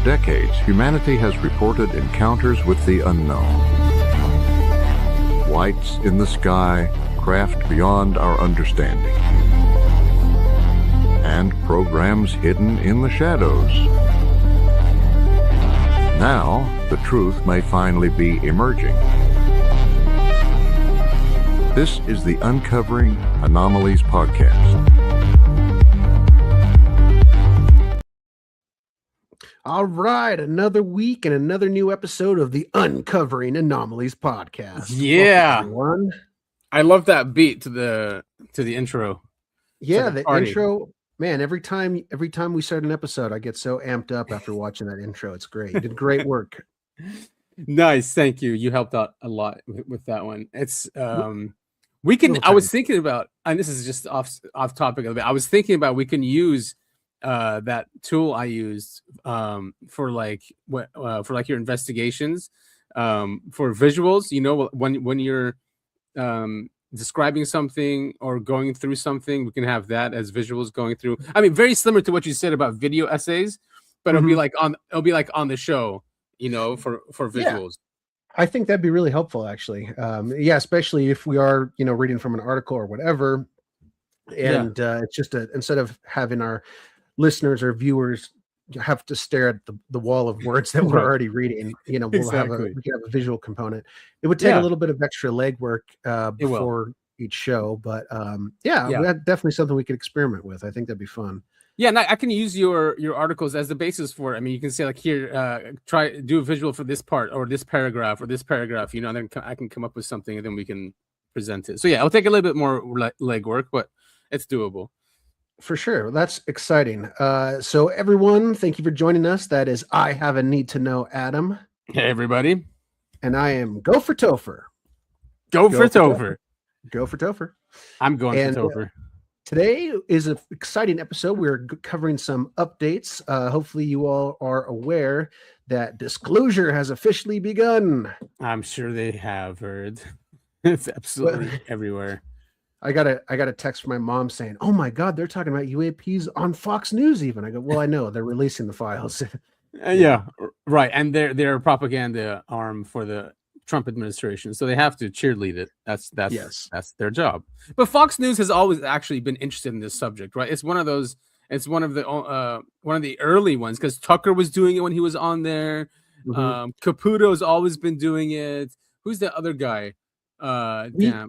decades, humanity has reported encounters with the unknown. Lights in the sky, craft beyond our understanding, and programs hidden in the shadows. Now, the truth may finally be emerging. This is the Uncovering Anomalies Podcast. All right, another week and another new episode of the Uncovering Anomalies Podcast. Yeah, welcome, everyone. I love that beat to the intro. Yeah, like the intro, man. Every time we start an episode, I get so amped up after watching that intro. It's great. You did great work. Nice, thank you. You helped out a lot with that one. It's we can. I was thinking about, and this is just off topic a little bit. I was thinking about we can use that tool I used for like your investigations for visuals. You know, when you're describing something or going through something, we can have that as visuals going through. I mean, very similar to what you said about video essays, but it'll be like on the show, you know, for visuals. Yeah. I think that'd be really helpful, actually. Yeah, especially if we are, you know, reading from an article or whatever, and it's just instead of having our listeners or viewers have to stare at the wall of words that we're already reading, you know, we can have a visual component. It would take a little bit of extra legwork before each show, but that's definitely something we could experiment with. I think that'd be fun. Yeah, and I can use your articles as the basis for it. I mean, you can say like, here, do a visual for this part or this paragraph, you know, and then I can come up with something and then we can present it. So yeah, it'll take a little bit more legwork, but it's doable. For sure. That's exciting. So everyone, thank you for joining us. That is I Have a Need to Know Adam. Hey, everybody. And I am Go for Topher. Go for Topher. Go for Topher. I'm going for Topher. Today is an exciting episode. We're covering some updates. Hopefully you all are aware that disclosure has officially begun. I'm sure they have heard. It's absolutely everywhere. I got a text from my mom saying, "Oh my God, they're talking about UAPs on Fox News." Even I go, "Well, I know they're releasing the files." Yeah, right. And they're a propaganda arm for the Trump administration, so they have to cheerlead it. That's their job. But Fox News has always actually been interested in this subject, right? It's one of those. It's one of the early ones because Tucker was doing it when he was on there. Caputo's always been doing it. Who's the other guy? Anyway.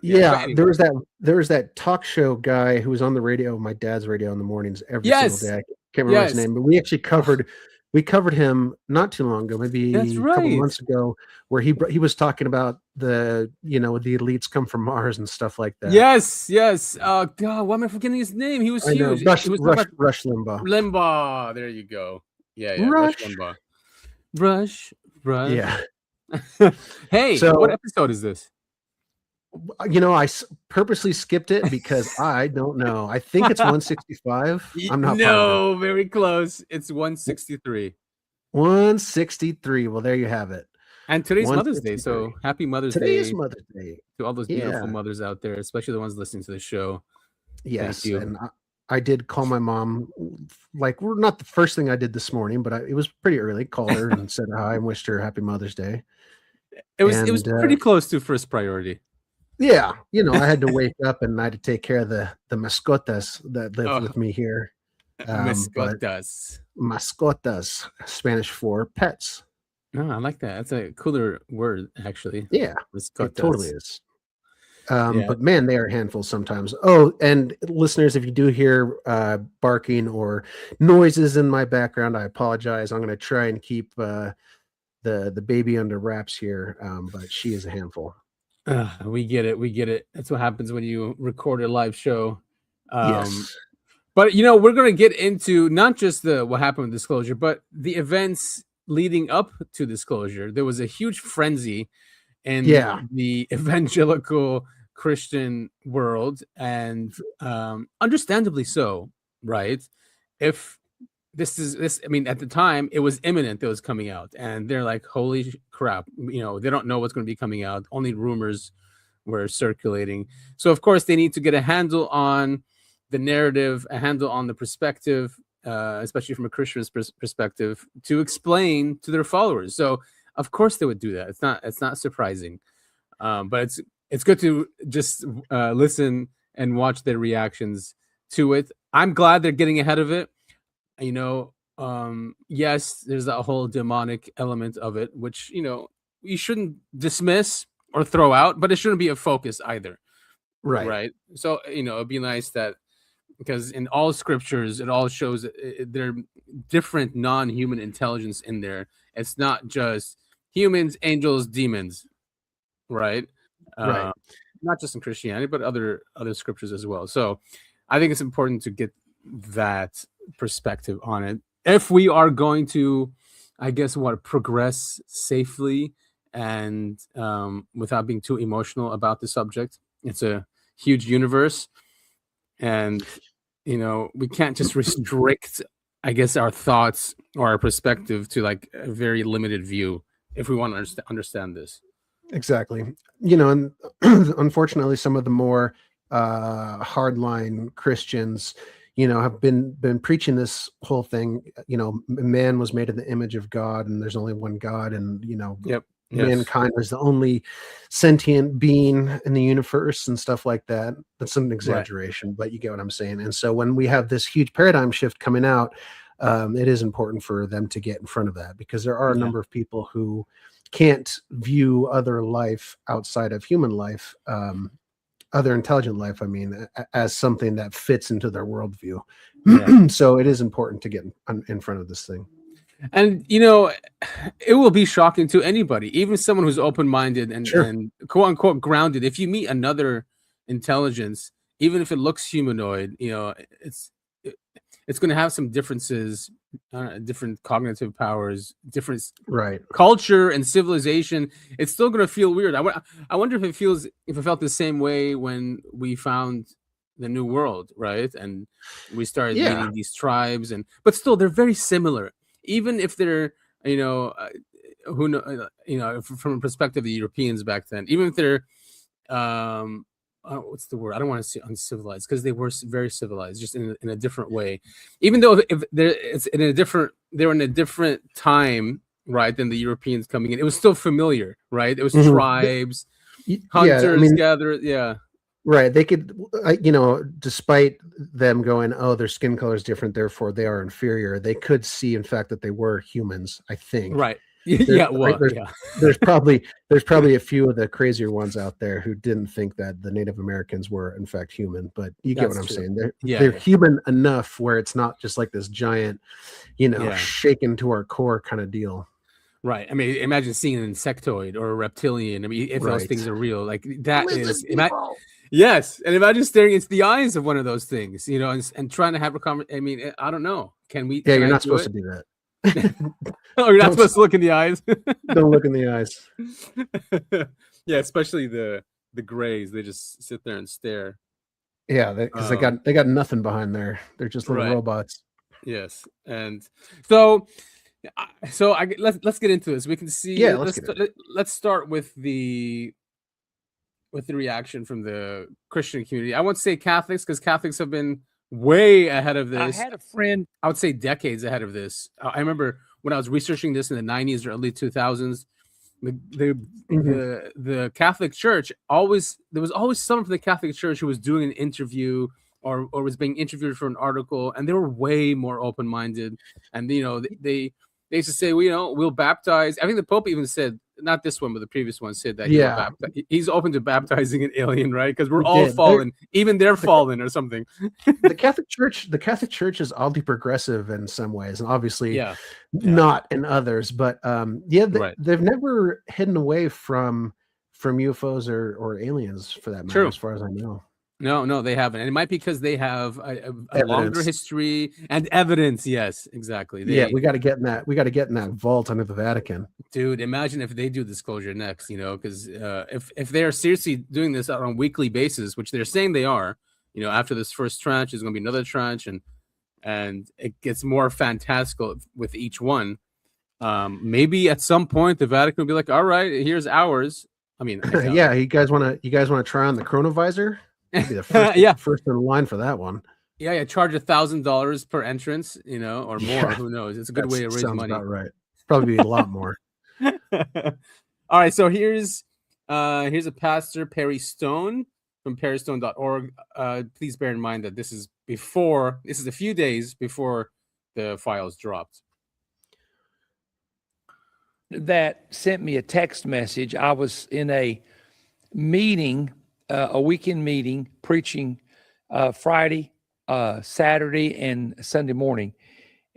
There was that talk show guy who was on the radio, my dad's radio in the mornings every single day. I can't remember his name, but we actually covered him not too long ago, maybe a couple months ago, where he was talking about the elites come from Mars and stuff like that. Yes. Oh God, why am I forgetting his name? He was huge. Rush Limbaugh. Limbaugh. There you go. Yeah. Rush Limbaugh. Rush. Yeah. Hey, so what episode is this? You know, I purposely skipped it because I don't know. I think it's 165. I'm not. No, very close. It's 163. 163. Well, there you have it. And today's Mother's Day, so happy Mother's Day. Today is Mother's Day to all those beautiful mothers out there, especially the ones listening to the show. Yes, and I did call my mom. Like, we're not the first thing I did this morning, but it was pretty early. Called her and said hi and wished her happy Mother's Day. It was pretty close to first priority. Yeah, you know, I had to wake up and I had to take care of the mascotas that live with me here. Mascotas, Spanish for pets. No, I like that. That's a cooler word, actually. Yeah, mascotas. It totally is. But man, they are a handful sometimes. Oh, and listeners, if you do hear barking or noises in my background, I apologize. I'm going to try and keep the baby under wraps here, but she is a handful. We get it. That's what happens when you record a live show. Yes. But you know, we're going to get into not just what happened with disclosure, but the events leading up to disclosure. There was a huge frenzy in the evangelical Christian world, and understandably so, right? If this, I mean, at the time it was imminent that it was coming out, and they're like, holy crap, you know, they don't know what's going to be coming out. Only rumors were circulating. So of course they need to get a handle on the narrative, a handle on the perspective, especially from a Christian perspective, to explain to their followers. So of course they would do that. It's not surprising, but it's good to just listen and watch their reactions to it. I'm glad they're getting ahead of it. Yes, there's a whole demonic element of it, which you shouldn't dismiss or throw out, but it shouldn't be a focus either. Right. So, it'd be nice that, because in all scriptures, it all shows there are different non-human intelligence in there. It's not just humans, angels, demons, right? Right. Not just in Christianity, but other scriptures as well. So I think it's important to get that perspective on it. If we are going to, I guess, progress safely and without being too emotional about the subject. It's a huge universe, and we can't just restrict, I guess, our thoughts or our perspective to like a very limited view if we want to understand this. Exactly. And unfortunately, some of the more hardline Christians, have been preaching this whole thing. Man was made in the image of God, and there's only one God, and Yep. mankind is the only sentient being in the universe and stuff like that. That's an exaggeration, but you get what I'm saying. And so when we have this huge paradigm shift coming out, it is important for them to get in front of that, because there are a number of people who can't view other life outside of human life, other intelligent life, as something that fits into their worldview. So it is important to get in front of this thing. And it will be shocking to anybody, even someone who's open-minded and quote unquote grounded. If you meet another intelligence, even if it looks humanoid, it's going to have some differences, different cognitive powers, different culture and civilization. It's still going to feel weird. I wonder if it felt the same way when we found the New World, right? And we started meeting these tribes, but still they're very similar. Even if they're, from a perspective of the Europeans back then, even if they're, what's the word? I don't want to say uncivilized, because they were very civilized, just in a different way. Even though they're in a different time, right, than the Europeans coming in, it was still familiar, right? It was tribes, hunters, gatherers, Right. They could, despite them going, oh, their skin color is different, therefore they are inferior, they could see, in fact, that they were humans, I think. Right. There's probably a few of the crazier ones out there who didn't think that the Native Americans were, in fact, human. But you get what I'm saying. They're human enough where it's not just like this giant, shaken to our core kind of deal. Right. Imagine seeing an insectoid or a reptilian. If those things are real, like that is. Yes, and imagine staring into the eyes of one of those things, and trying to have a conversation. I don't know. Can we? Yeah, you're not supposed to do that. Oh, you're not supposed to look in the eyes. Don't look in the eyes. Yeah, especially the grays. They just sit there and stare. Yeah, because they got nothing behind there. They're just little robots. Yes, and so let's get into this. We can see. Yeah, let's start with the reaction from the Christian community. I won't say Catholics, because Catholics have been way ahead of this. I had a friend, I would say decades ahead of this. I remember when I was researching this in the 90s or early 2000s, the Catholic Church there was always someone from the Catholic Church who was doing an interview or was being interviewed for an article, and they were way more open-minded. And they used to say, we'll baptize. I think the Pope even said, not this one, but the previous one, said that he's open to baptizing an alien, right? Because we're all fallen, even they're fallen or something. The Catholic Church is oddly progressive in some ways, and obviously not in others. But they've never hidden away from UFOs or aliens, for that matter, as far as I know. No, they haven't. And it might be because they have a longer history and evidence. Yes, exactly. We got to get in that. We got to get in that vault under the Vatican. Dude, imagine if they do disclosure next, because if they are seriously doing this on a weekly basis, which they're saying they are, after this first tranche, there's going to be another tranche, and it gets more fantastical with each one. Maybe at some point the Vatican will be like, all right, here's ours. You guys want to try on the chronovisor? Be the first in line for that one. Yeah, charge $1,000 per entrance, or more. Yeah, Who knows? It's a good way to raise sounds money. about right. Probably be a lot more. All right, so here's a pastor, Perry Stone from perrystone.org. Please bear in mind that this is a few days before the files dropped. That sent me a text message. I was in a meeting, a weekend meeting, preaching Friday, Saturday, and Sunday morning.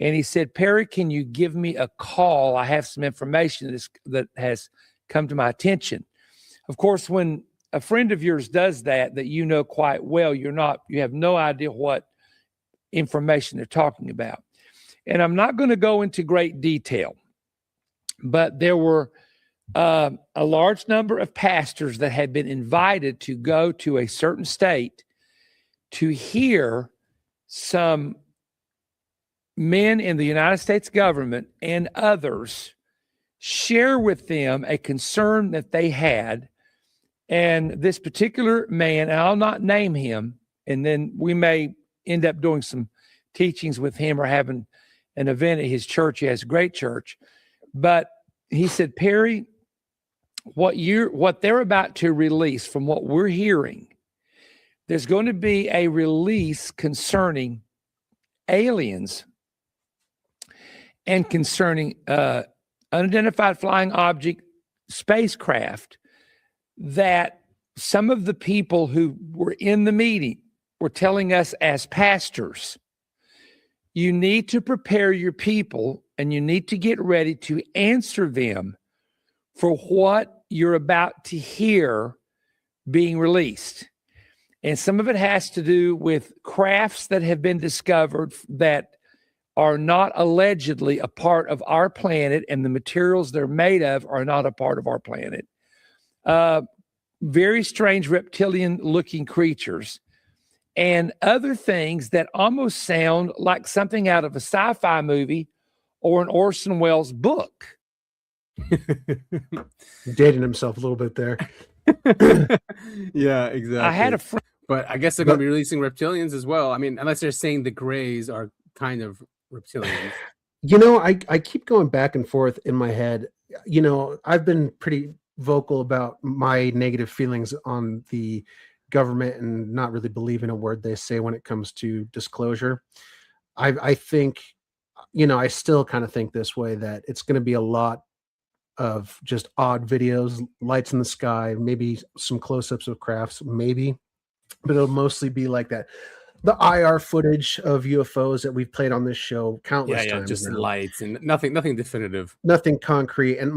And he said, Perry, can you give me a call? I have some information that has come to my attention. Of course, when a friend of yours does that you know quite well, you have no idea what information they're talking about. And I'm not going to go into great detail, but there were a large number of pastors that had been invited to go to a certain state to hear some men in the United States government and others share with them a concern that they had. And this particular man, and I'll not name him, and then we may end up doing some teachings with him or having an event at his church. He has a great church. But he said, Perry, what they're about to release, from what we're hearing, there's going to be a release concerning aliens and concerning unidentified flying object spacecraft, that some of the people who were in the meeting were telling us as pastors, you need to prepare your people and you need to get ready to answer them for what you're about to hear being released. And some of it has to do with crafts that have been discovered that are not allegedly a part of our planet, and the materials they're made of are not a part of our planet. Very strange reptilian-looking creatures and other things that almost sound like something out of a sci-fi movie or an Orson Welles book. Dating himself a little bit there. Yeah, exactly. I had a friend. But I guess they're going to be releasing reptilians as well. I mean, unless they're saying the Greys are kind of reptilians. I keep going back and forth in my head. I've been pretty vocal about my negative feelings on the government and not really believing a word they say when it comes to disclosure. I think, I still kind of think this way, that it's going to be a lot of just odd videos, lights in the sky, maybe some close-ups of crafts, maybe. But it'll mostly be like that. The IR footage of UFOs that we've played on this show countless times. Just now. Lights and nothing definitive. Nothing concrete. And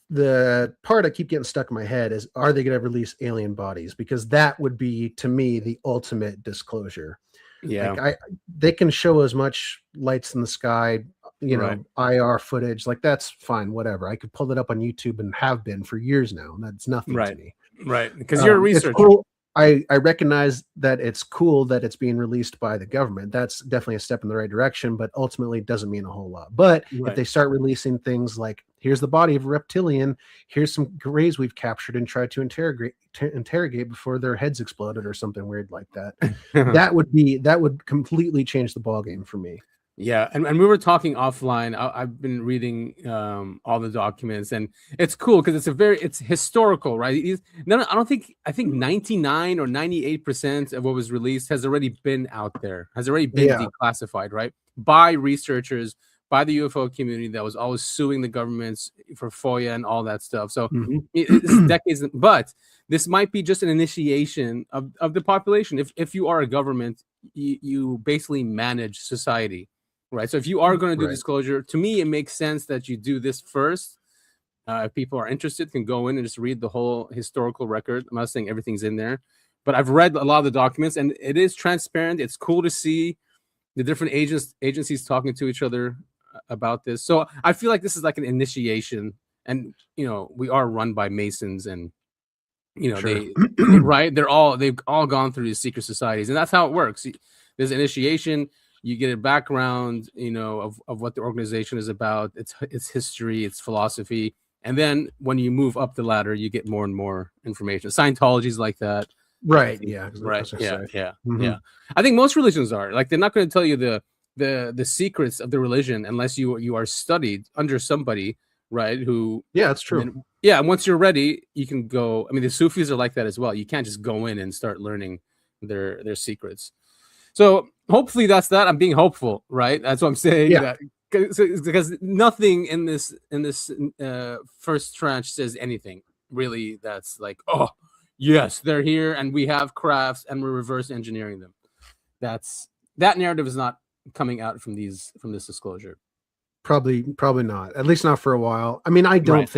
the part I keep getting stuck in my head is, are they going to release alien bodies? Because that would be, to me, the ultimate disclosure. Yeah. They can show as much lights in the sky, IR footage, like that's fine, whatever. I could pull it up on YouTube and have been for years now. And that's nothing to me. Right. Because you're a researcher. Cool. I recognize that it's cool that it's being released by the government. That's definitely a step in the right direction, but ultimately it doesn't mean a whole lot. But if they start releasing things like, here's the body of a reptilian, here's some Greys we've captured and tried to interrogate before their heads exploded or something weird like that, that would completely change the ballgame for me. Yeah, and we were talking offline. I've been reading all the documents, and it's cool because it's historical, right? I think 99 or 98% of what was released has already been out there, has already been declassified, right? By researchers, by the UFO community that was always suing the governments for FOIA and all that stuff. So it's decades, but this might be just an initiation of the population. If you are a government, you basically manage society. Right. So if you are going to do disclosure, to me, it makes sense that you do this first. If people are interested, can go in and just read the whole historical record. I'm not saying everything's in there, but I've read a lot of the documents, and it is transparent. It's cool to see the different agencies talking to each other about this. So I feel like this is like an initiation, and we are run by Masons, and they've all gone through these secret societies, and that's how it works. There's initiation. You get a background, of what the organization is about, its history, its philosophy. And then when you move up the ladder, you get more and more information. Scientology is like that. Right. Yeah. Right. Yeah. Yeah. Mhm. Yeah. I think most religions are like, they're not going to tell you the secrets of the religion unless you are studied under somebody, right? Who, Yeah, that's true. and yeah. And once you're ready, you can go. I mean, the Sufis are like that as well. You can't just go in and start learning their secrets. So hopefully that's that. I'm being hopeful, right? That's what I'm saying. Yeah. That because nothing in this first tranche says anything really that's like, oh yes, they're here and we have crafts and we're reverse engineering them. That narrative is not coming out from this disclosure. Probably not. At least not for a while. I mean, I don't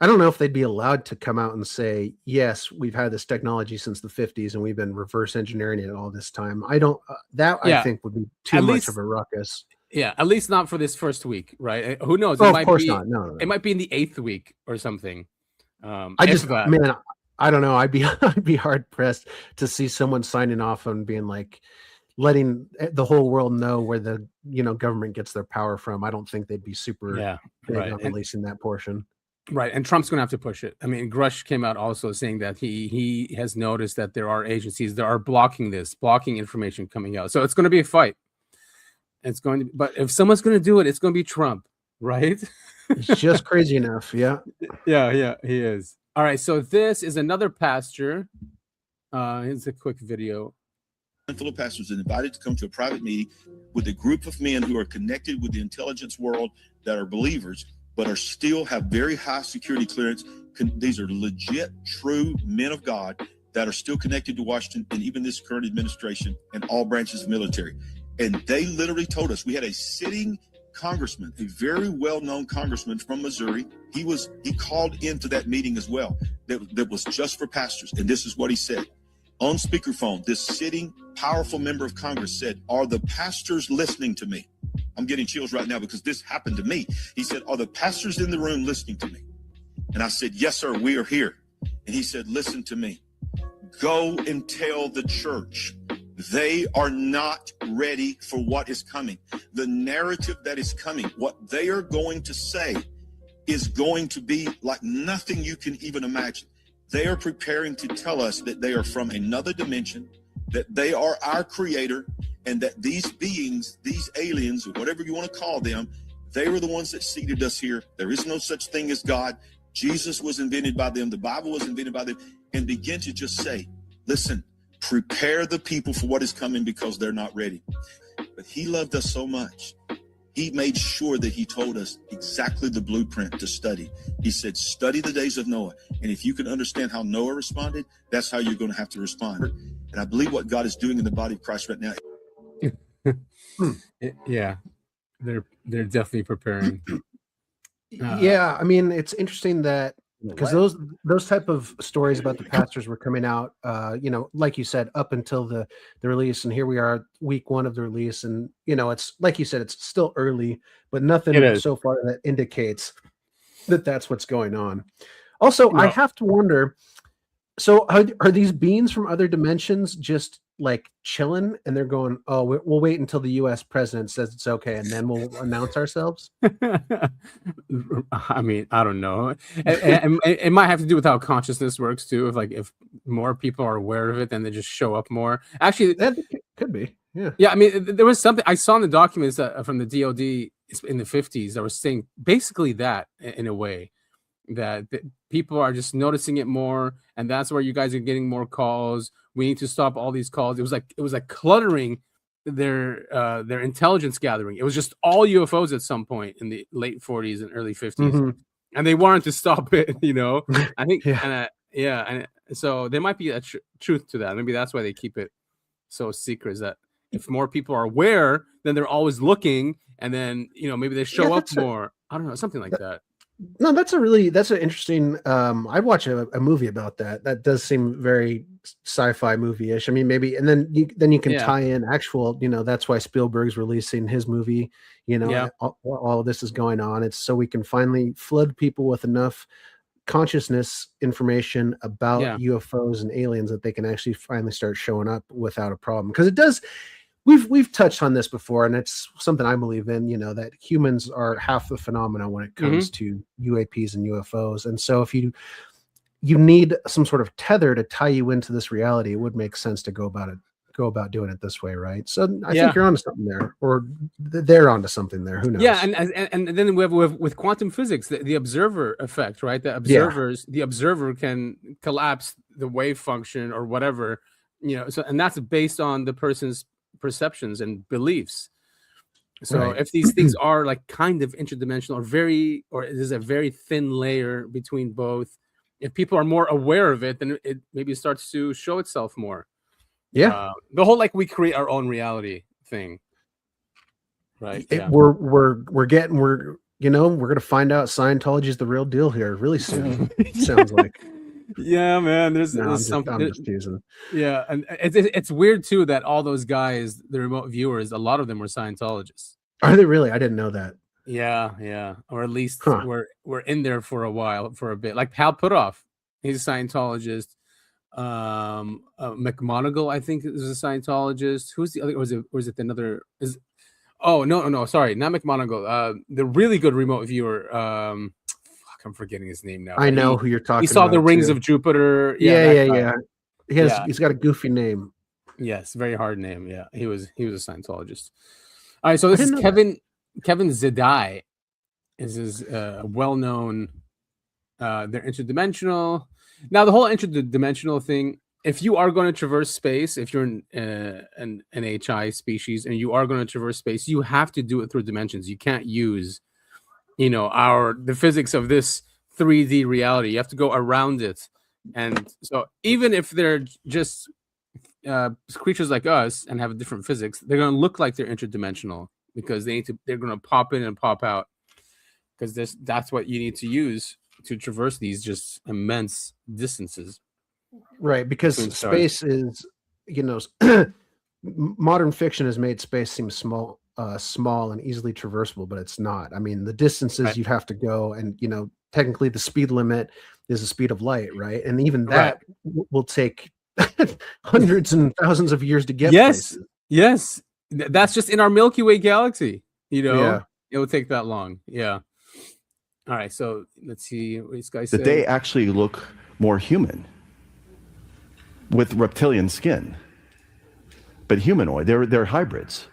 know if they'd be allowed to come out and say, yes, we've had this technology since the 50s and we've been reverse engineering it all this time. I don't, I think would be too much of a ruckus. Yeah, at least not for this first week, right? Who knows? Of course not. No. It might be in the 8th week or something. I don't know. I'd be hard pressed to see someone signing off and being like, letting the whole world know where the government gets their power from. I don't think they'd be super big on releasing that portion. Right, and Trump's going to have to push it. I mean, Grush came out also saying that he has noticed that there are agencies that are blocking information coming out. So it's going to be a fight. But if someone's going to do it, it's going to be Trump, right? It's just crazy enough. Yeah. Yeah, he is. All right, so this is another pastor. Here's a quick video. Fellow pastors are invited to come to a private meeting with a group of men who are connected with the intelligence world that are believers, but are still have very high security clearance. These are legit, true men of God that are still connected to Washington and even this current administration and all branches of military. And they literally told us, we had a sitting congressman, a very well-known congressman from Missouri. He called into that meeting as well. That was just for pastors. And this is what he said. On speakerphone, this sitting powerful member of Congress said, "Are the pastors listening to me?" I'm getting chills right now because this happened to me. He said, "Are the pastors in the room listening to me?" And I said, "Yes, sir, we are here." And he said, "Listen to me. Go and tell the church they are not ready for what is coming. The narrative that is coming, what they are going to say is going to be like nothing you can even imagine. They are preparing to tell us that they are from another dimension, that they are our creator, and that these beings, these aliens, or whatever you want to call them, they were the ones that seeded us here. There is no such thing as God. Jesus was invented by them. The Bible was invented by them." And begin to just say, listen, prepare the people for what is coming because they're not ready. But he loved us so much. He made sure that he told us exactly the blueprint to study. He said, study the days of Noah. And if you can understand how Noah responded, that's how you're going to have to respond. And I believe what God is doing in the body of Christ right now. Yeah, they're definitely preparing. Yeah, I mean, it's interesting that because those type of stories about the pastors were coming out, like you said, up until the release, and here we are, week 1 of the release, and it's like you said, it's still early, but nothing so far that indicates that that's what's going on. Also, I have to wonder. So are these beings from other dimensions just like chilling and they're going, oh, we'll wait until the U.S. president says it's okay and then we'll announce ourselves? I mean, I don't know. It might have to do with how consciousness works too. If more people are aware of it, then they just show up more. Actually, that could be. Yeah. Yeah. I mean, there was something I saw in the documents from the DOD in the 50s that was saying basically that in a way. That people are just noticing it more, and that's where you guys are getting more calls. We need to stop all these calls. It was like cluttering their intelligence gathering. It was just all UFOs at some point in the late 40s and early 50s, and they wanted to stop it. I think, and so there might be a truth to that. Maybe that's why they keep it so secret. Is that if more people are aware, then they're always looking, and then maybe they show up more. I don't know, something like that. No, that's an interesting. I'd watch a movie about that. That does seem very sci-fi movie-ish. I mean, maybe, and then you can tie in actual. That's why Spielberg's releasing his movie. All of this is going on. It's so we can finally flood people with enough consciousness information about UFOs and aliens that they can actually finally start showing up without a problem. Because it does. We've touched on this before, and it's something I believe in, that humans are half the phenomenon when it comes to UAPs and UFOs. And so if you you need some sort of tether to tie you into this reality. It would make sense to go about doing it this way, right? So I think you're onto something there, or they're onto something there. Who knows? Yeah, and then we have with quantum physics, the observer effect, right? The observer can collapse the wave function or whatever, So, and that's based on the person's perceptions and beliefs. So if these things are like kind of interdimensional or there's a very thin layer between both, if people are more aware of it, then it maybe starts to show itself more. Yeah. The whole we create our own reality thing. Right. We're gonna find out Scientology is the real deal here really soon. Sounds like. Yeah, man. There's something. I'm just teasing. Yeah, and it's weird too that all those guys, the remote viewers, a lot of them were Scientologists. Are they really? I didn't know that. Yeah, or at least we're in there for a bit. Like Hal Puthoff, he's a Scientologist. McMonagle, I think, is a Scientologist. Who's the other? Was it another? No, sorry, not McMonagle. The really good remote viewer. I'm forgetting his name now. I know who you're talking about. He saw the Rings of Jupiter. Yeah. He's got a goofy name. Yes, very hard name. Yeah, he was a Scientologist. All right, so this is Kevin Zadai. Is his well-known. They're interdimensional. Now, the whole interdimensional thing. If you are going to traverse space, if you're an HI species and you are going to traverse space, you have to do it through dimensions. You can't use, the physics of this 3D reality. You have to go around it. And so even if they're just creatures like us and have different physics, they're going to look like they're interdimensional because they're going to pop in and pop out because that's what you need to use to traverse these just immense distances. Right, because space is, modern fiction has made space seem small and easily traversable, but it's not. I mean, the distances you have to go, and technically the speed limit is the speed of light, right? And even that will take hundreds and thousands of years to get. Yes, that's just in our Milky Way galaxy. It will take that long. Yeah. All right, so let's see what these guys say. That they actually look more human with reptilian skin, but humanoid. They're hybrids.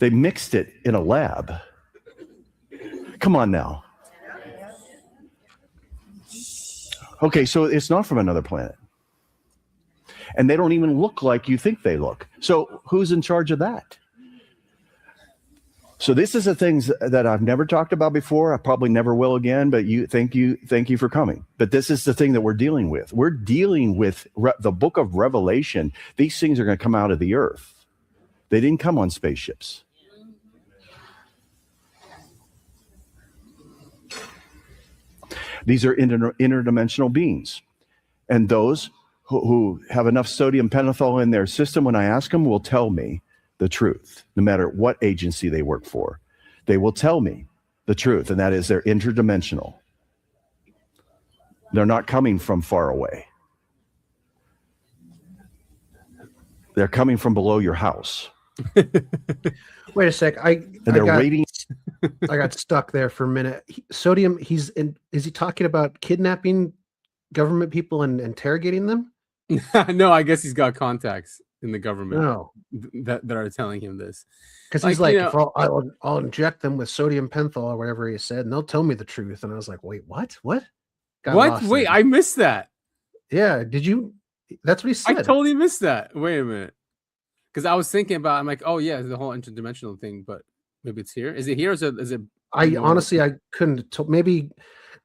They mixed it in a lab. Come on now. Okay, so it's not from another planet. And they don't even look like you think they look. So who's in charge of that? So this is the things that I've never talked about before. I probably never will again, but thank you for coming. But this is the thing that we're dealing with. We're dealing with the book of Revelation. These things are going to come out of the earth. They didn't come on spaceships. These are interdimensional beings. And those who have enough sodium pentothal in their system, when I ask them, will tell me the truth, no matter what agency they work for. They will tell me the truth, and that is they're interdimensional. They're not coming from far away. They're coming from below your house. Wait a sec. I got stuck there for a minute. Sodium, is he talking about kidnapping government people and interrogating them? No, I guess he's got contacts in the government that are telling him this. Because he's if I'll inject them with sodium pentothal or whatever he said, and they'll tell me the truth. And I was like, wait, what? What? Wait, I missed that. Yeah, did you? That's what he said. I totally missed that. Wait a minute. Because I was thinking about, I'm like, oh yeah, the whole interdimensional thing, but maybe it's here. Is it here? Is it? Honestly, I couldn't. Maybe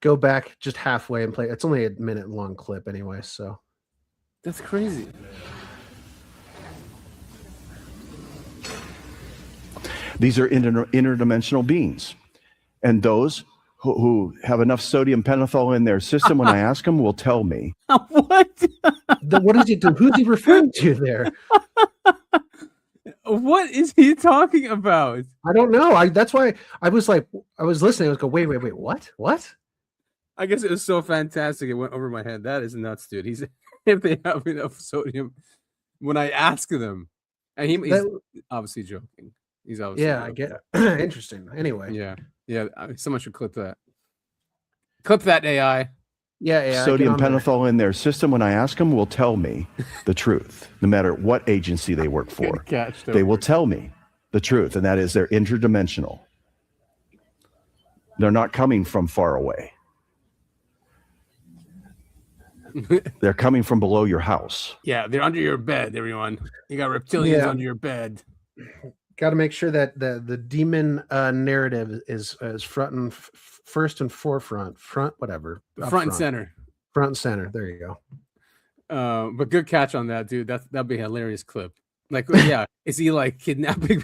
go back just halfway and play. It's only a minute long clip anyway, so. That's crazy. These are interdimensional beings. And those who have enough sodium pentothal in their system, when I ask them, will tell me. What? What is he doing? Who's he referring to there? What is he talking about? I don't know. That's why I was listening. I was going, wait, what? I guess it was so fantastic. It went over my head. That is nuts, dude. He's if they have enough sodium. When I ask them, and he's obviously joking. He's obviously joking. I get it. Interesting. Anyway. Yeah. Someone should clip that. Clip that, AI. Yeah. sodium pentothal in their system, when I ask them, will tell me the truth, no matter what agency they work for. They will tell me the truth, and that is they're interdimensional. They're not coming from far away. They're coming from below your house. Yeah, they're under your bed, everyone. You got reptilians under your bed. Got to make sure that the demon narrative is first and forefront, front and center. Front and center. There you go. But good catch on that, dude. That'd be a hilarious clip. Like, yeah, is he like kidnapping?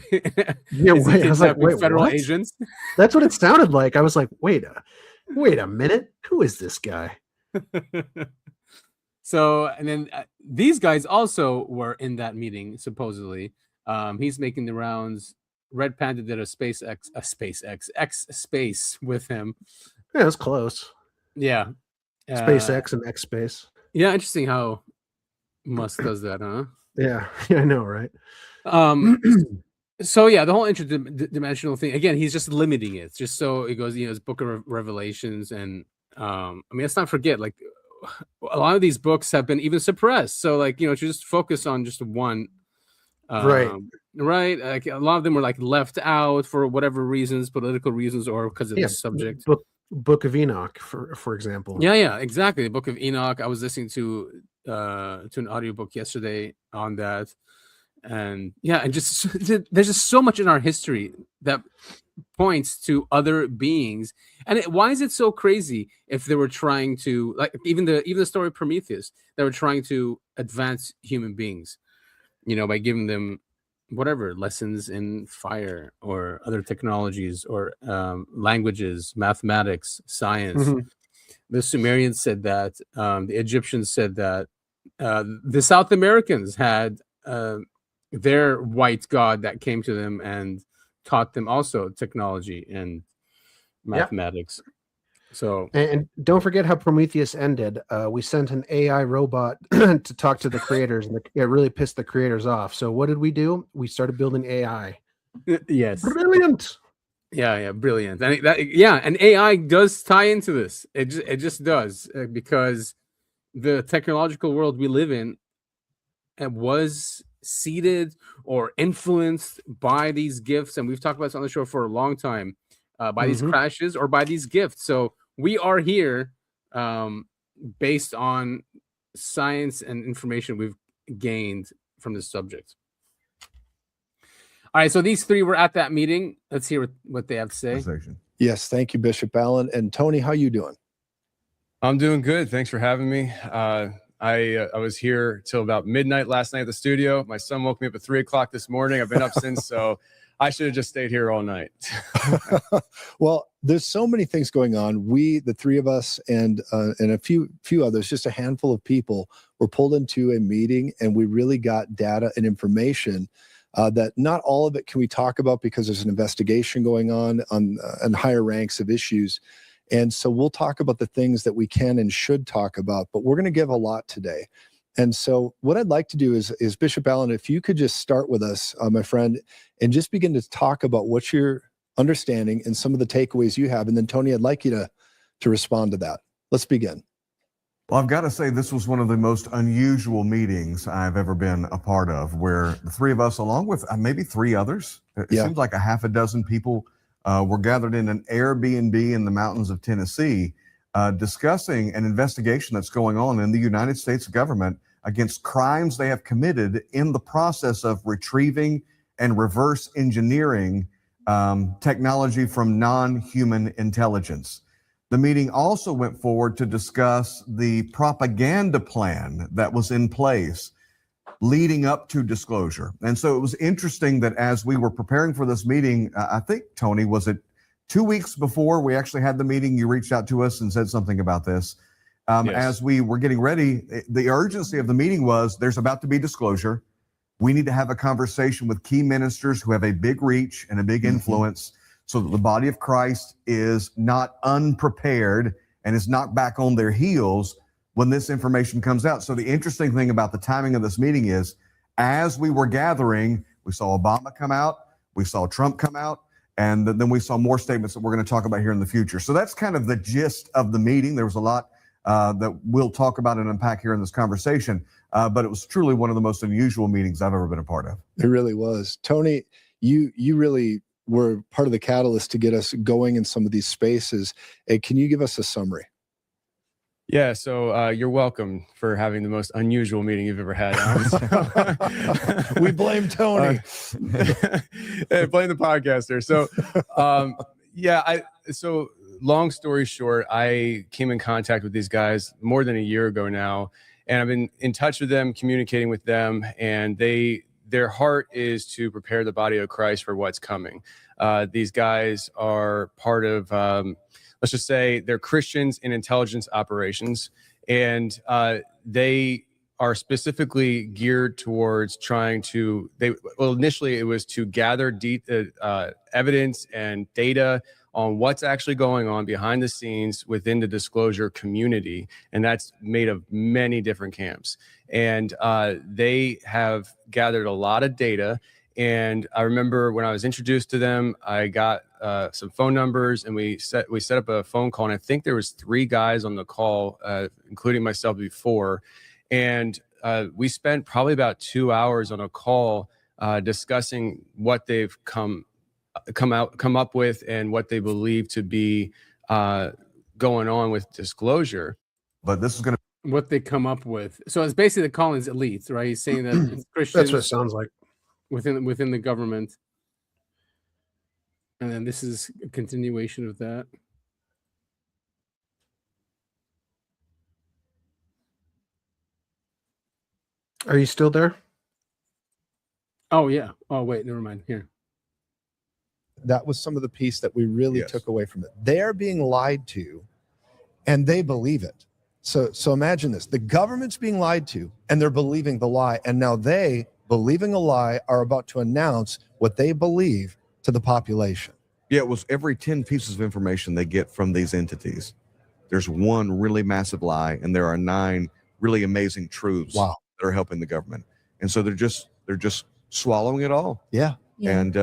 Yeah, I was like, wait, federal what? agents? That's what it sounded like. I was like, wait a minute, who is this guy? So, and then these guys also were in that meeting, supposedly. He's making the rounds. Red Panda did a SpaceX X-Space with him. Yeah, that's close. Yeah. SpaceX and X Space. Yeah, interesting how Musk does that, huh? Yeah, I know, right? So yeah, the whole interdimensional thing, again, he's just limiting it, just so it goes, his Book of Revelations. And I mean, let's not forget, like, a lot of these books have been even suppressed. So, like, to just focus on just one. Right. Like, a lot of them were like left out for whatever reasons, political reasons, or because of the subject. Book of Enoch, for example. Yeah, exactly. The Book of Enoch. I was listening to an audiobook yesterday on that, and just there's just so much in our history that points to other beings. And why is it so crazy if they were trying to, like, even the story of Prometheus, they were trying to advance human beings, by giving them whatever lessons in fire or other technologies or languages, mathematics, science. Mm-hmm. The Sumerians said that. The Egyptians said that. The South Americans had their white god that came to them and taught them also technology and mathematics. So, and don't forget how Prometheus ended. We sent an AI robot to talk to the creators, and it really pissed the creators off. So what did we do? We started building AI. Yes, brilliant. Yeah, brilliant. And AI does tie into this. It just does, because the technological world we live in was seeded or influenced by these gifts, and we've talked about this on the show for a long time, by these crashes or by these gifts. So we are here based on science and information we've gained from this subject. All right, so these three were at that meeting. Let's hear what they have to say. Yes, thank you, Bishop Allen. And Tony, how you doing? I'm doing good. Thanks for having me. I was here till about midnight last night at the studio. My son woke me up at 3:00 this morning. I've been up since, so I should have just stayed here all night. Well, there's so many things going on. We, the three of us, and a few others, just a handful of people, were pulled into a meeting, and we really got data and information that not all of it can we talk about because there's an investigation going on higher ranks of issues. And so we'll talk about the things that we can and should talk about, but we're going to give a lot today. And so what I'd like to do is Bishop Allen, if you could just start with us, my friend, and just begin to talk about what you're understanding and some of the takeaways you have. And then Tony, I'd like you to respond to that. Let's begin. Well, I've got to say this was one of the most unusual meetings I've ever been a part of, where the three of us, along with maybe three others, it seems like a half a dozen people were gathered in an Airbnb in the mountains of Tennessee, discussing an investigation that's going on in the United States government against crimes they have committed in the process of retrieving and reverse engineering technology from non-human intelligence. The meeting also went forward to discuss the propaganda plan that was in place leading up to disclosure. And so it was interesting that as we were preparing for this meeting, I think, Tony, was it 2 weeks before we actually had the meeting, you reached out to us and said something about this. Yes. As we were getting ready, the urgency of the meeting was there's about to be disclosure. We need to have a conversation with key ministers who have a big reach and a big influence so that the body of Christ is not unprepared and is knocked back on their heels when this information comes out. So the interesting thing about the timing of this meeting is, as we were gathering, we saw Obama come out, we saw Trump come out, and then we saw more statements that we're going to talk about here in the future. So that's kind of the gist of the meeting. There was a lot that we'll talk about and unpack here in this conversation. But it was truly one of the most unusual meetings I've ever been a part of. It really was. Tony, you really were part of the catalyst to get us going in some of these spaces. Can you give us a summary? Yeah, so you're welcome for having the most unusual meeting you've ever had. We blame Tony. Blame the podcaster. So, so long story short, I came in contact with these guys more than a year ago now, and I've been in touch with them, communicating with them, and their heart is to prepare the body of Christ for what's coming. These guys are part of, let's just say, they're Christians in intelligence operations, and they are specifically geared towards trying to. Initially, it was to gather evidence and data on what's actually going on behind the scenes within the disclosure community. And that's made of many different camps. And they have gathered a lot of data. And I remember when I was introduced to them, I got some phone numbers, and we set up a phone call. And I think there was 3 guys on the call, including myself before. And we spent probably about 2 hours on a call discussing what they've come up with and what they believe to be going on with disclosure. But this is going to what they come up with. So it's basically the Collins elites, right? He's saying that it's Christians. That's what it sounds like. Within the government. And then this is a continuation of that. Are you still there? Oh yeah. Oh wait, never mind. Here. That was some of the piece that we really took away from it. They are being lied to, and they believe it. So imagine this. The government's being lied to, and they're believing the lie. And now they, believing a lie, are about to announce what they believe to the population. Yeah, it was every 10 pieces of information they get from these entities. There's one really massive lie, and there are 9 really amazing truths that are helping the government. And so they're just swallowing it all. Yeah. And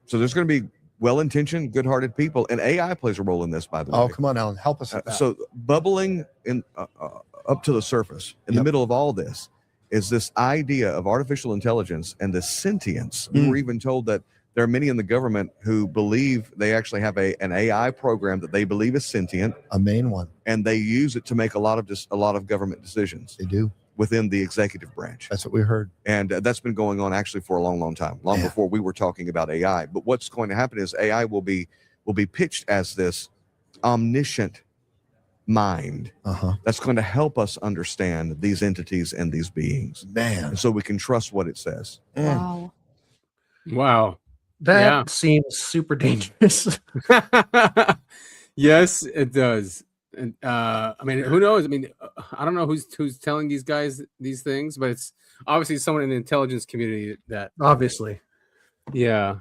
so there's going to be well-intentioned, good-hearted people, and AI plays a role in this, by the way. Oh, come on, Alan, help us with that. So bubbling in up to the surface in the middle of all this is this idea of artificial intelligence and the sentience. We were even told that there are many in the government who believe they actually have an AI program that they believe is sentient, a main one, and they use it to make a lot of government decisions. They do. Within the executive branch. That's what we heard. And that's been going on actually for a long, long time, long before we were talking about AI. But what's going to happen is AI will be pitched as this omniscient mind that's going to help us understand these entities and these beings. Man. And so we can trust what it says. Wow. That seems super dangerous. Yes, it does. And I mean, who knows? I mean, I don't know who's telling these guys these things, but it's obviously someone in the intelligence community that obviously. Yeah.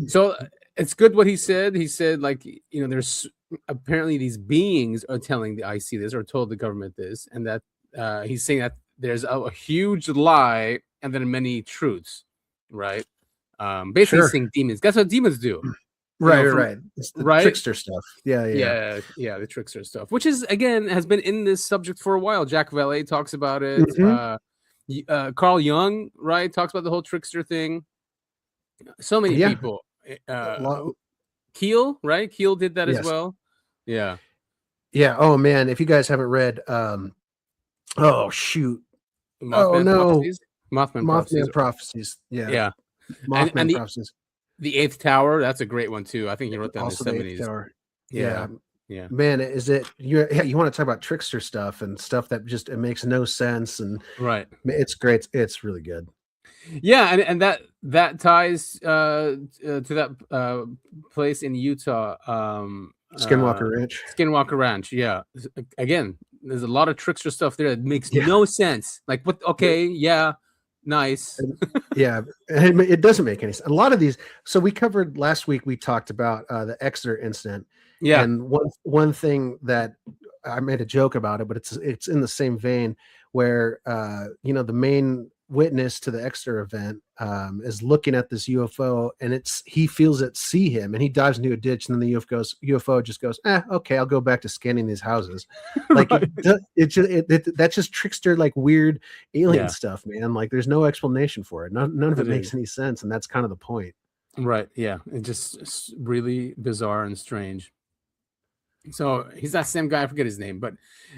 So it's good what he said. He said, like, you know, there's apparently these beings are telling the IC this or told the government this, and that he's saying that there's a huge lie and then many truths, right? Basically saying demons. That's what demons do. Right. It's the trickster stuff. Yeah, the trickster stuff, which is, again, has been in this subject for a while. Jack Valet talks about it. Carl Jung, right, talks about the whole trickster thing. So many people. Keel, right? Keel did that as well. Yeah. Oh man, if you guys haven't read, oh shoot, Mothman Prophecies. Yeah. Mothman Prophecies. The Eighth Tower, that's a great one too. I think he wrote that also in the 70s. Yeah. Man, is it you want to talk about trickster stuff and stuff that just it makes no sense, and it's great. It's really good. Yeah, and that ties to that place in Utah, Skinwalker Ranch. Yeah, again, there's a lot of trickster stuff there that makes no sense. Like, what? Okay, nice. It doesn't make any sense. A lot of these. So we covered last week. We talked about the Exeter incident. Yeah, and one thing that I made a joke about it, but it's in the same vein where the main witness to the Exeter event is looking at this UFO, and he feels it see him, and he dives into a ditch, and then the UFO just goes, okay, I'll go back to scanning these houses. Like that's just trickster, like weird alien stuff, man. Like there's no explanation for it. None of it makes any sense, and that's kind of the point. Right. Yeah. It's really bizarre and strange. So he's that same guy. I forget his name, but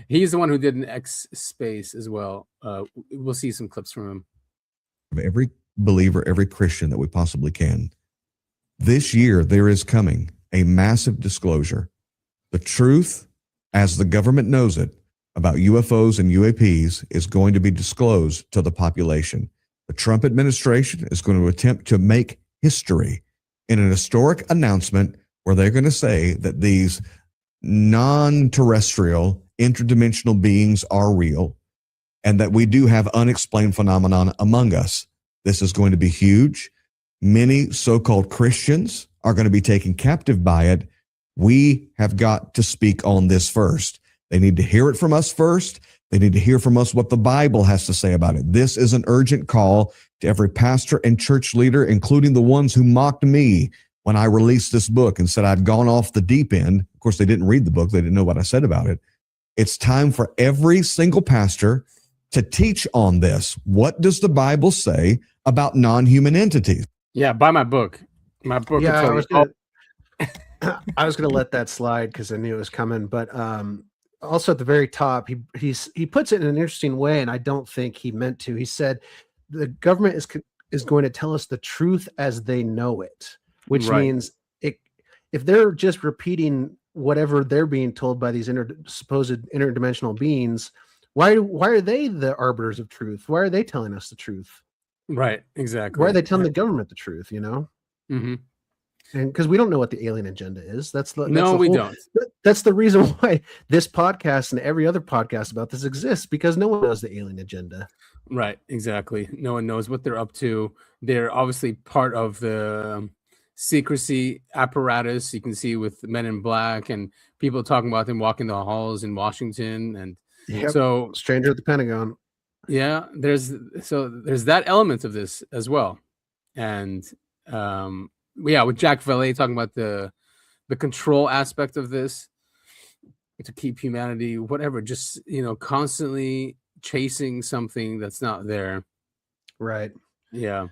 he's the one who did an X Space as well. We'll see some clips from him. Every believer, every Christian that we possibly can. This year, there is coming a massive disclosure. The truth, as the government knows it, about UFOs and UAPs is going to be disclosed to the population. The Trump administration is going to attempt to make history in an historic announcement where they're going to say that these non-terrestrial interdimensional beings are real and that we do have unexplained phenomenon among us. This is going to be huge. Many so-called Christians are going to be taken captive by it. We have got to speak on this first. They need to hear it from us first. They need to hear from us what the Bible has to say about it. This is an urgent call to every pastor and church leader, including the ones who mocked me when I released this book and said I'd gone off the deep end. Of course, they didn't read the book. They didn't know what I said about it. It's time for every single pastor to teach on this. What does the Bible say about non-human entities? Yeah, buy my book. My book. Yeah, I was gonna let that slide because I knew it was coming. But also at the very top, he puts it in an interesting way, and I don't think he meant to. He said the government is going to tell us the truth as they know it. Which means if they're just repeating whatever they're being told by these supposed interdimensional beings, why are they the arbiters of truth? Why are they telling us the truth? Right, exactly. Why are they telling the government the truth? Mm-hmm. And because we don't know what the alien agenda is. We don't. That's the reason why this podcast and every other podcast about this exists, because no one knows the alien agenda. Right, exactly. No one knows what they're up to. They're obviously part of the secrecy apparatus you can see with Men in Black and people talking about them walking the halls in Washington, and so stranger at the Pentagon. Yeah, there's that element of this as well, and with Jack Valet talking about the control aspect of this to keep humanity, whatever, just constantly chasing something that's not there. Right. Yeah.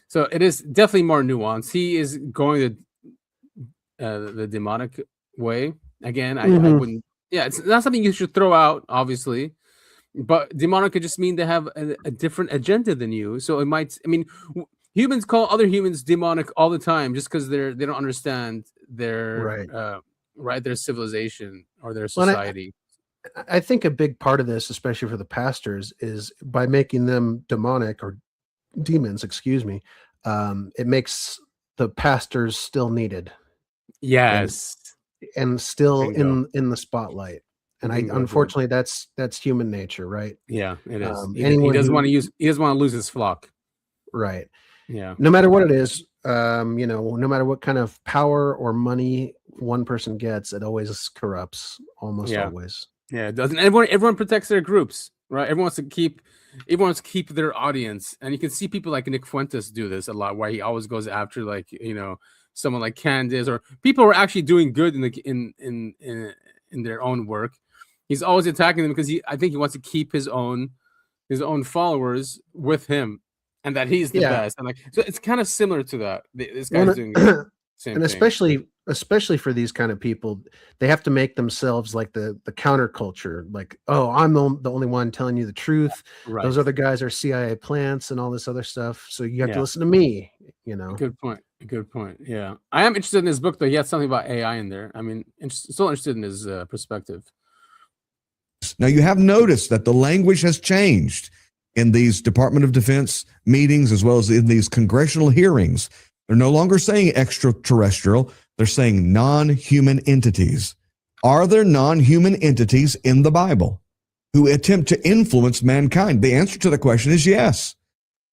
So it is definitely more nuanced. He is going the demonic way. Again, I wouldn't. Yeah, it's not something you should throw out, obviously. But demonic could just mean they have a different agenda than you. So it might. I mean, humans call other humans demonic all the time just because they don't understand their their civilization or their society. I think a big part of this, especially for the pastors, is by making them demonic or demons, it makes the pastors still needed. Yes. And still in the spotlight. And unfortunately that's human nature, right? Yeah, it is. He doesn't want to lose his flock. Right. Yeah. No matter what it is, no matter what kind of power or money one person gets, it always corrupts, almost always. Yeah, it doesn't. Everyone protects their groups, right? Everyone wants to keep their audience, and you can see people like Nick Fuentes do this a lot, where he always goes after someone like Candace or people who are actually doing good in their own work. He's always attacking them because I think he wants to keep his own followers with him, and that he's the best. And so it's kind of similar to that. This guy's doing the same and thing. Especially for these kind of people, they have to make themselves like the counterculture. Like, oh, I'm the only one telling you the truth. Right. Those other guys are CIA plants and all this other stuff. So you have to listen to me. Good point. Yeah, I am interested in his book though. He had something about AI in there. I mean, still interested in his perspective. Now you have noticed that the language has changed in these Department of Defense meetings as well as in these congressional hearings. They're no longer saying extraterrestrial. They're saying non-human entities. Are there non-human entities in the Bible who attempt to influence mankind? The answer to the question is yes.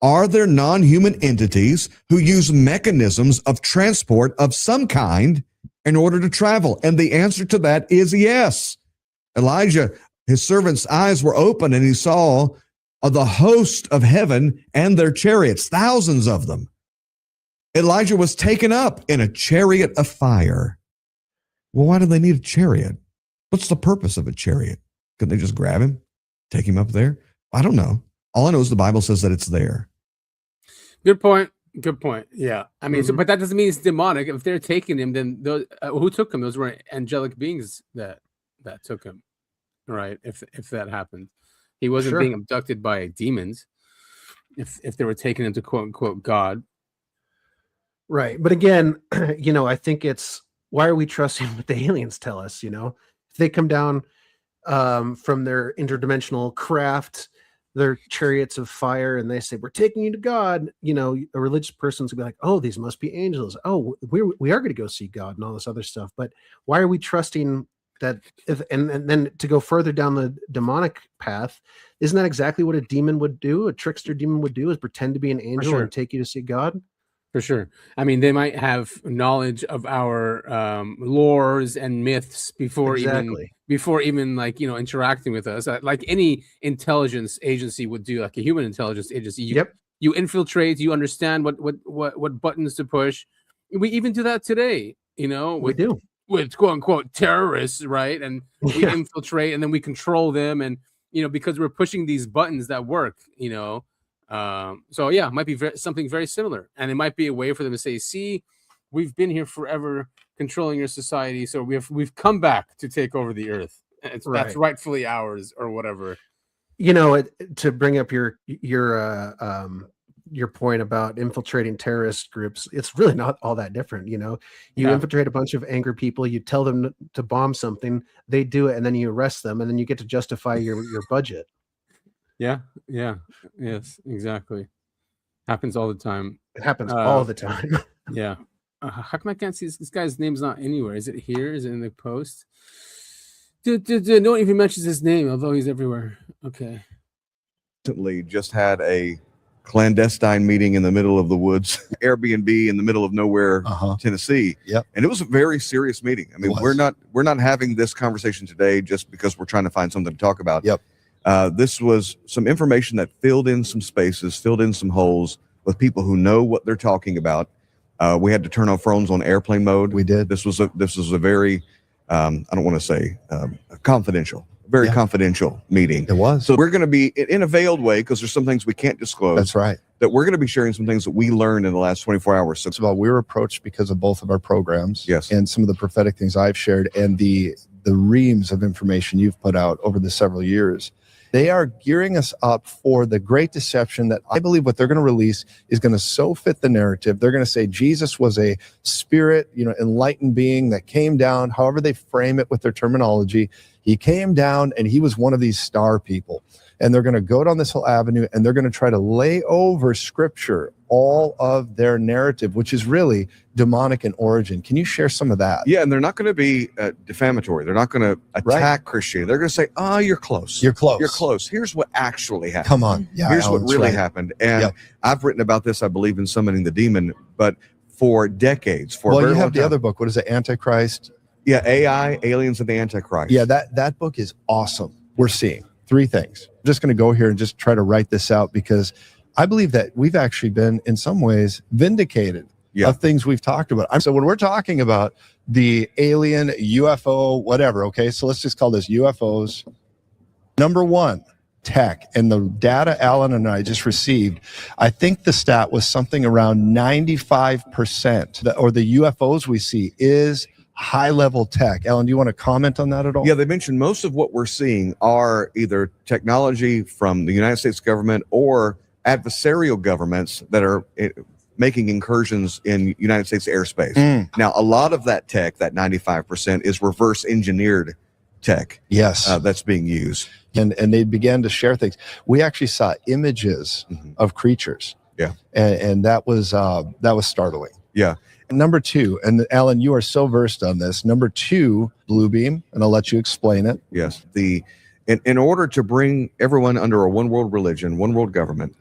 Are there non-human entities who use mechanisms of transport of some kind in order to travel? And the answer to that is yes. Elijah, his servant's eyes were open and he saw of the host of heaven and their chariots, thousands of them. Elijah was taken up in a chariot of fire. Well, why do they need a chariot? What's the purpose of a chariot? Couldn't they just grab him, take him up there? I don't know. All I know is the Bible says that it's there. Good point. Good point. Yeah. I mean, so, but that doesn't mean it's demonic. If they're taking him, then those, who took him? Those were angelic beings that took him, right? If that happened, he wasn't being abducted by demons. If they were taking him to quote unquote God, right? But again, I think it's, why are we trusting what the aliens tell us? If they come down from their interdimensional craft, their chariots of fire, and they say, we're taking you to God, a religious person's gonna be like, oh, these must be angels. Oh, we are going to go see God and all this other stuff. But why are we trusting that? And then to go further down the demonic path, isn't that exactly what a demon would do? A trickster demon would do, is pretend to be an angel and take you to see God? For sure. I mean, they might have knowledge of our lores and myths before even interacting with us, like any intelligence agency would do, like a human intelligence agency. You infiltrate, you understand what buttons to push. We even do that today, we do with quote unquote terrorists, right? And we infiltrate, and then we control them, and because we're pushing these buttons that work, so yeah, it might be something very similar, and it might be a way for them to say, see, we've been here forever controlling your society, so we've come back to take over the earth. That's rightfully ours, or whatever. To bring up your point about infiltrating terrorist groups, it's really not all that different. You infiltrate a bunch of angry people, you tell them to bomb something, they do it, and then you arrest them, and then you get to justify your budget. Yeah. Yes, exactly. Happens all the time. It happens all the time. Yeah. How come I can't see this guy's name's not anywhere? Is it here? Is it in the post? No one even mentions his name, although he's everywhere. Okay. Recently just had a clandestine meeting in the middle of the woods, Airbnb in the middle of nowhere, Tennessee. Yep. And it was a very serious meeting. I mean, we're not having this conversation today just because we're trying to find something to talk about. Yep. This was some information that filled in some spaces, filled in some holes with people who know what they're talking about. We had to turn our phones on airplane mode. We did. This was a very, I don't want to say confidential, very confidential meeting. It was. So we're going to be in a veiled way, because there's some things we can't disclose. That's right. That we're going to be sharing some things that we learned in the last 24 hours. So First of all, we were approached because of both of our programs. Yes. And some of the prophetic things I've shared, and the reams of information you've put out over the several years. They are gearing us up for the great deception that I believe what they're going to release is going to so fit the narrative. They're going to say Jesus was a spirit, enlightened being that came down, however they frame it with their terminology. He came down and he was one of these star people. And they're going to go down this whole avenue, and they're going to try to lay over scripture, all of their narrative, which is really demonic in origin. Can you share some of that? Yeah, and they're not going to be defamatory. They're not going to attack Christianity. They're going to say, oh, you're close. You're close. You're close. Here's what actually happened. Come on. Yeah, here's what really happened. And I've written about this, I believe, in Summoning the Demon, but for decades. For a very you long have the time. other book. What is it? Antichrist? Yeah, AI, Aliens, and the Antichrist. Yeah, that book is awesome. We're seeing three things. I'm just going to go here and just try to write this out, because I believe that we've actually been, in some ways, vindicated of things we've talked about. So when we're talking about the alien, UFO, whatever, okay, so let's just call this UFOs. Number one, tech, and the data Alan and I just received, I think the stat was something around 95%, or the UFOs we see is high-level tech. Alan, do you want to comment on that at all? Yeah, they mentioned most of what we're seeing are either technology from the United States government or adversarial governments that are making incursions in United States airspace. Now, a lot of that tech, that 95%, is reverse engineered tech. Yes. That's being used. And they began to share things. We actually saw images of creatures. Yeah. And that was startling. Yeah. Number two, and Alan, you are so versed on this. Number two, blue beam, and I'll let you explain it. Yes. In order to bring everyone under a one world religion, one world government,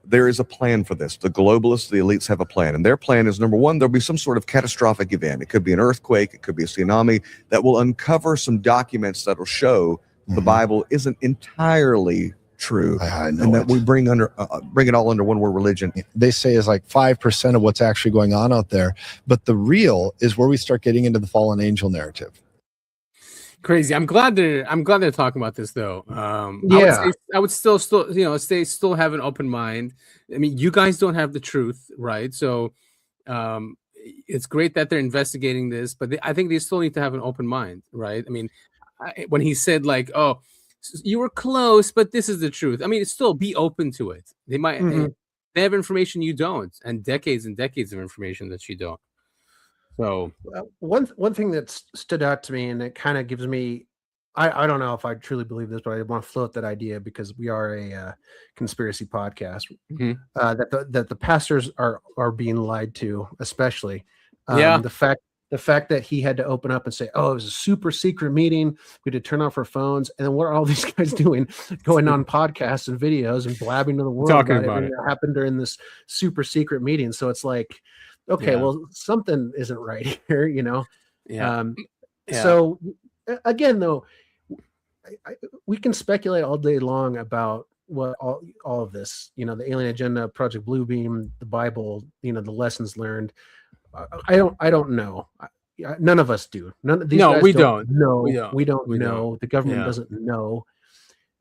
there is a plan for this. The globalists, the elites have a plan. And their plan is, number one, there'll be some sort of catastrophic event. It could be an earthquake. It could be a tsunami that will uncover some documents that will show the Bible isn't entirely truth, I know and that it. we bring it all under one word, religion. They say is like 5% of what's actually going on out there. But the real is where we start getting into the fallen angel narrative. Crazy. I'm glad they're talking about this though. I would still still have an open mind. I mean, you guys don't have the truth, right? So it's great that they're investigating this, but I think they still need to have an open mind, right? I mean, when he said like, "Oh, you were close, but this is the truth." I mean, still be open to it. They might they have information you don't, and decades of information that you don't. So one thing that stood out to me, and it kind of gives me, I don't know if I truly believe this, but I want to float that idea because we are a conspiracy podcast. That the pastors are being lied to, especially the fact that he had to open up and say, "Oh, it was a super secret meeting. We had to turn off our phones." And then what are all these guys doing? Going on podcasts and videos and blabbing to the world Talking about about everything that happened during this super secret meeting. So it's like, okay, well, something isn't right here, you know? So again, though, we can speculate all day long about what all of this, you know, the alien agenda, Project Bluebeam, the Bible, you know, the lessons learned. I don't know. None of us do. None of these guys we don't don't know. We don't We know. don't. The government doesn't know.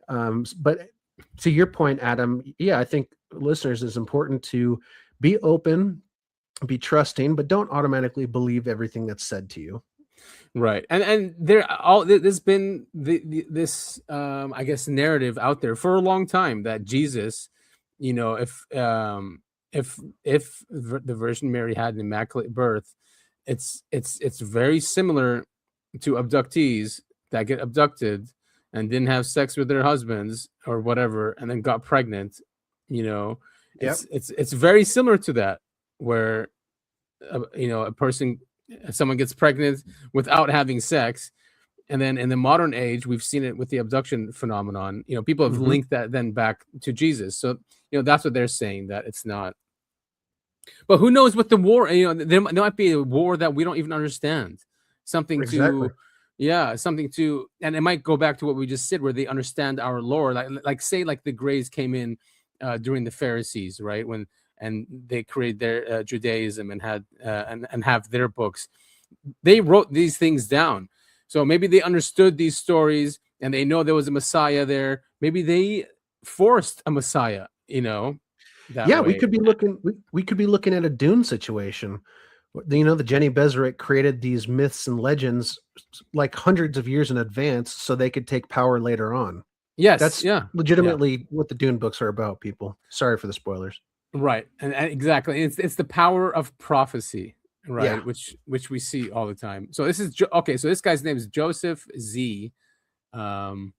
But to your point, Adam, I think listeners, it's important to be open, be trusting, but don't automatically believe everything that's said to you. Right. And there's been this I guess narrative out there for a long time that Jesus, you know, if the Virgin Mary had an immaculate birth, it's very similar to abductees that get abducted and didn't have sex with their husbands or whatever and then got pregnant, you know. It's very similar to that, where someone gets pregnant without having sex, and then in the modern age we've seen it with the abduction phenomenon. You know, people have linked that then back to Jesus. So, you know, that's what they're saying, that it's not. But who knows what the war, you know, there might be a war that we don't even understand. Something to, and it might go back to what we just said, where they understand our lore. Like say, like the Greys came in during the Pharisees, right? And they created their Judaism and had and have their books. They wrote these things down. So maybe they understood these stories and they know there was a Messiah there. Maybe they forced a Messiah, you know. We could be looking at a Dune situation. You know, the Jenny Bezrick created these myths and legends like hundreds of years in advance so they could take power later on. Yes, that's legitimately what the Dune books are about, people. Sorry for the spoilers. Right, and exactly, it's the power of prophecy, right? Which we see all the time. So this is okay. So this guy's name is Joseph Z. So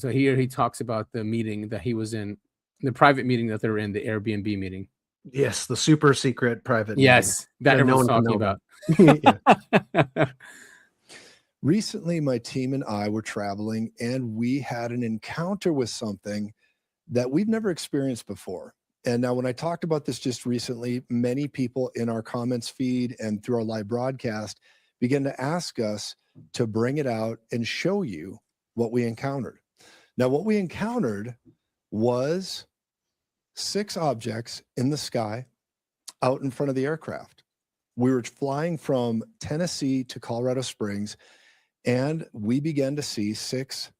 here he talks about the meeting that he was in, the private meeting that they were in, the Airbnb meeting. Yes, the super secret private. Yes, meeting that everyone's talking about. Recently, my team and I were traveling, and we had an encounter with something that we've never experienced before. And now when I talked about this just recently, many people in our comments feed and through our live broadcast began to ask us to bring it out and show you what we encountered. Now, what we encountered was 6 objects in the sky out in front of the aircraft. We were flying from Tennessee to Colorado Springs, and we began to see 6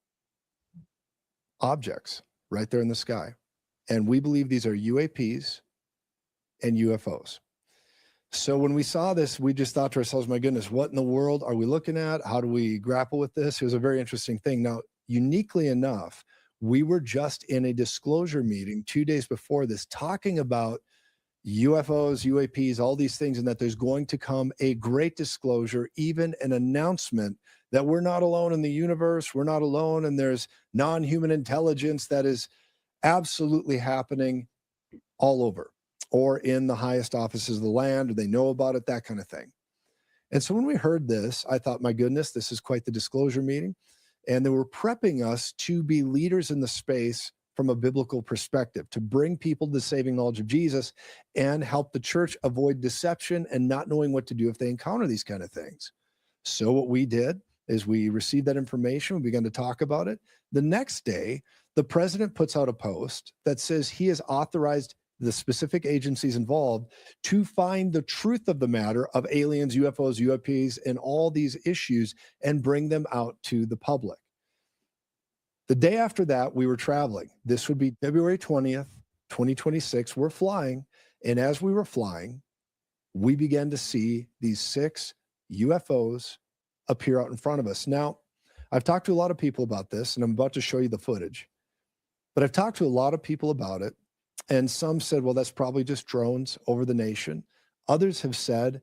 objects right there in the sky. And we believe these are UAPs and UFOs. So when we saw this, we just thought to ourselves, my goodness, what in the world are we looking at? How do we grapple with this? It was a very interesting thing. Now, uniquely enough, we were just in a disclosure meeting 2 days before this, talking about UFOs, UAPs, all these things, and that there's going to come a great disclosure, even an announcement that we're not alone in the universe. We're not alone. And there's non-human intelligence that is absolutely happening all over, or in the highest offices of the land, or they know about it, that kind of thing. And so when we heard this, I thought, my goodness, this is quite the disclosure meeting. And they were prepping us to be leaders in the space from a biblical perspective, to bring people to the saving knowledge of Jesus and help the church avoid deception and not knowing what to do if they encounter these kind of things. So what we did As we received that information, we began to talk about it. The next day, the president puts out a post that says he has authorized the specific agencies involved to find the truth of the matter of aliens, UFOs, UAPs, and all these issues and bring them out to the public. The day after that, we were traveling. This would be February 20th, 2026. We're flying. And as we were flying, we began to see these 6 UFOs appear out in front of us. Now, I've talked to a lot of people about this, and I'm about to show you the footage. But I've talked to a lot of people about it, and some said, well, that's probably just drones over the nation. Others have said,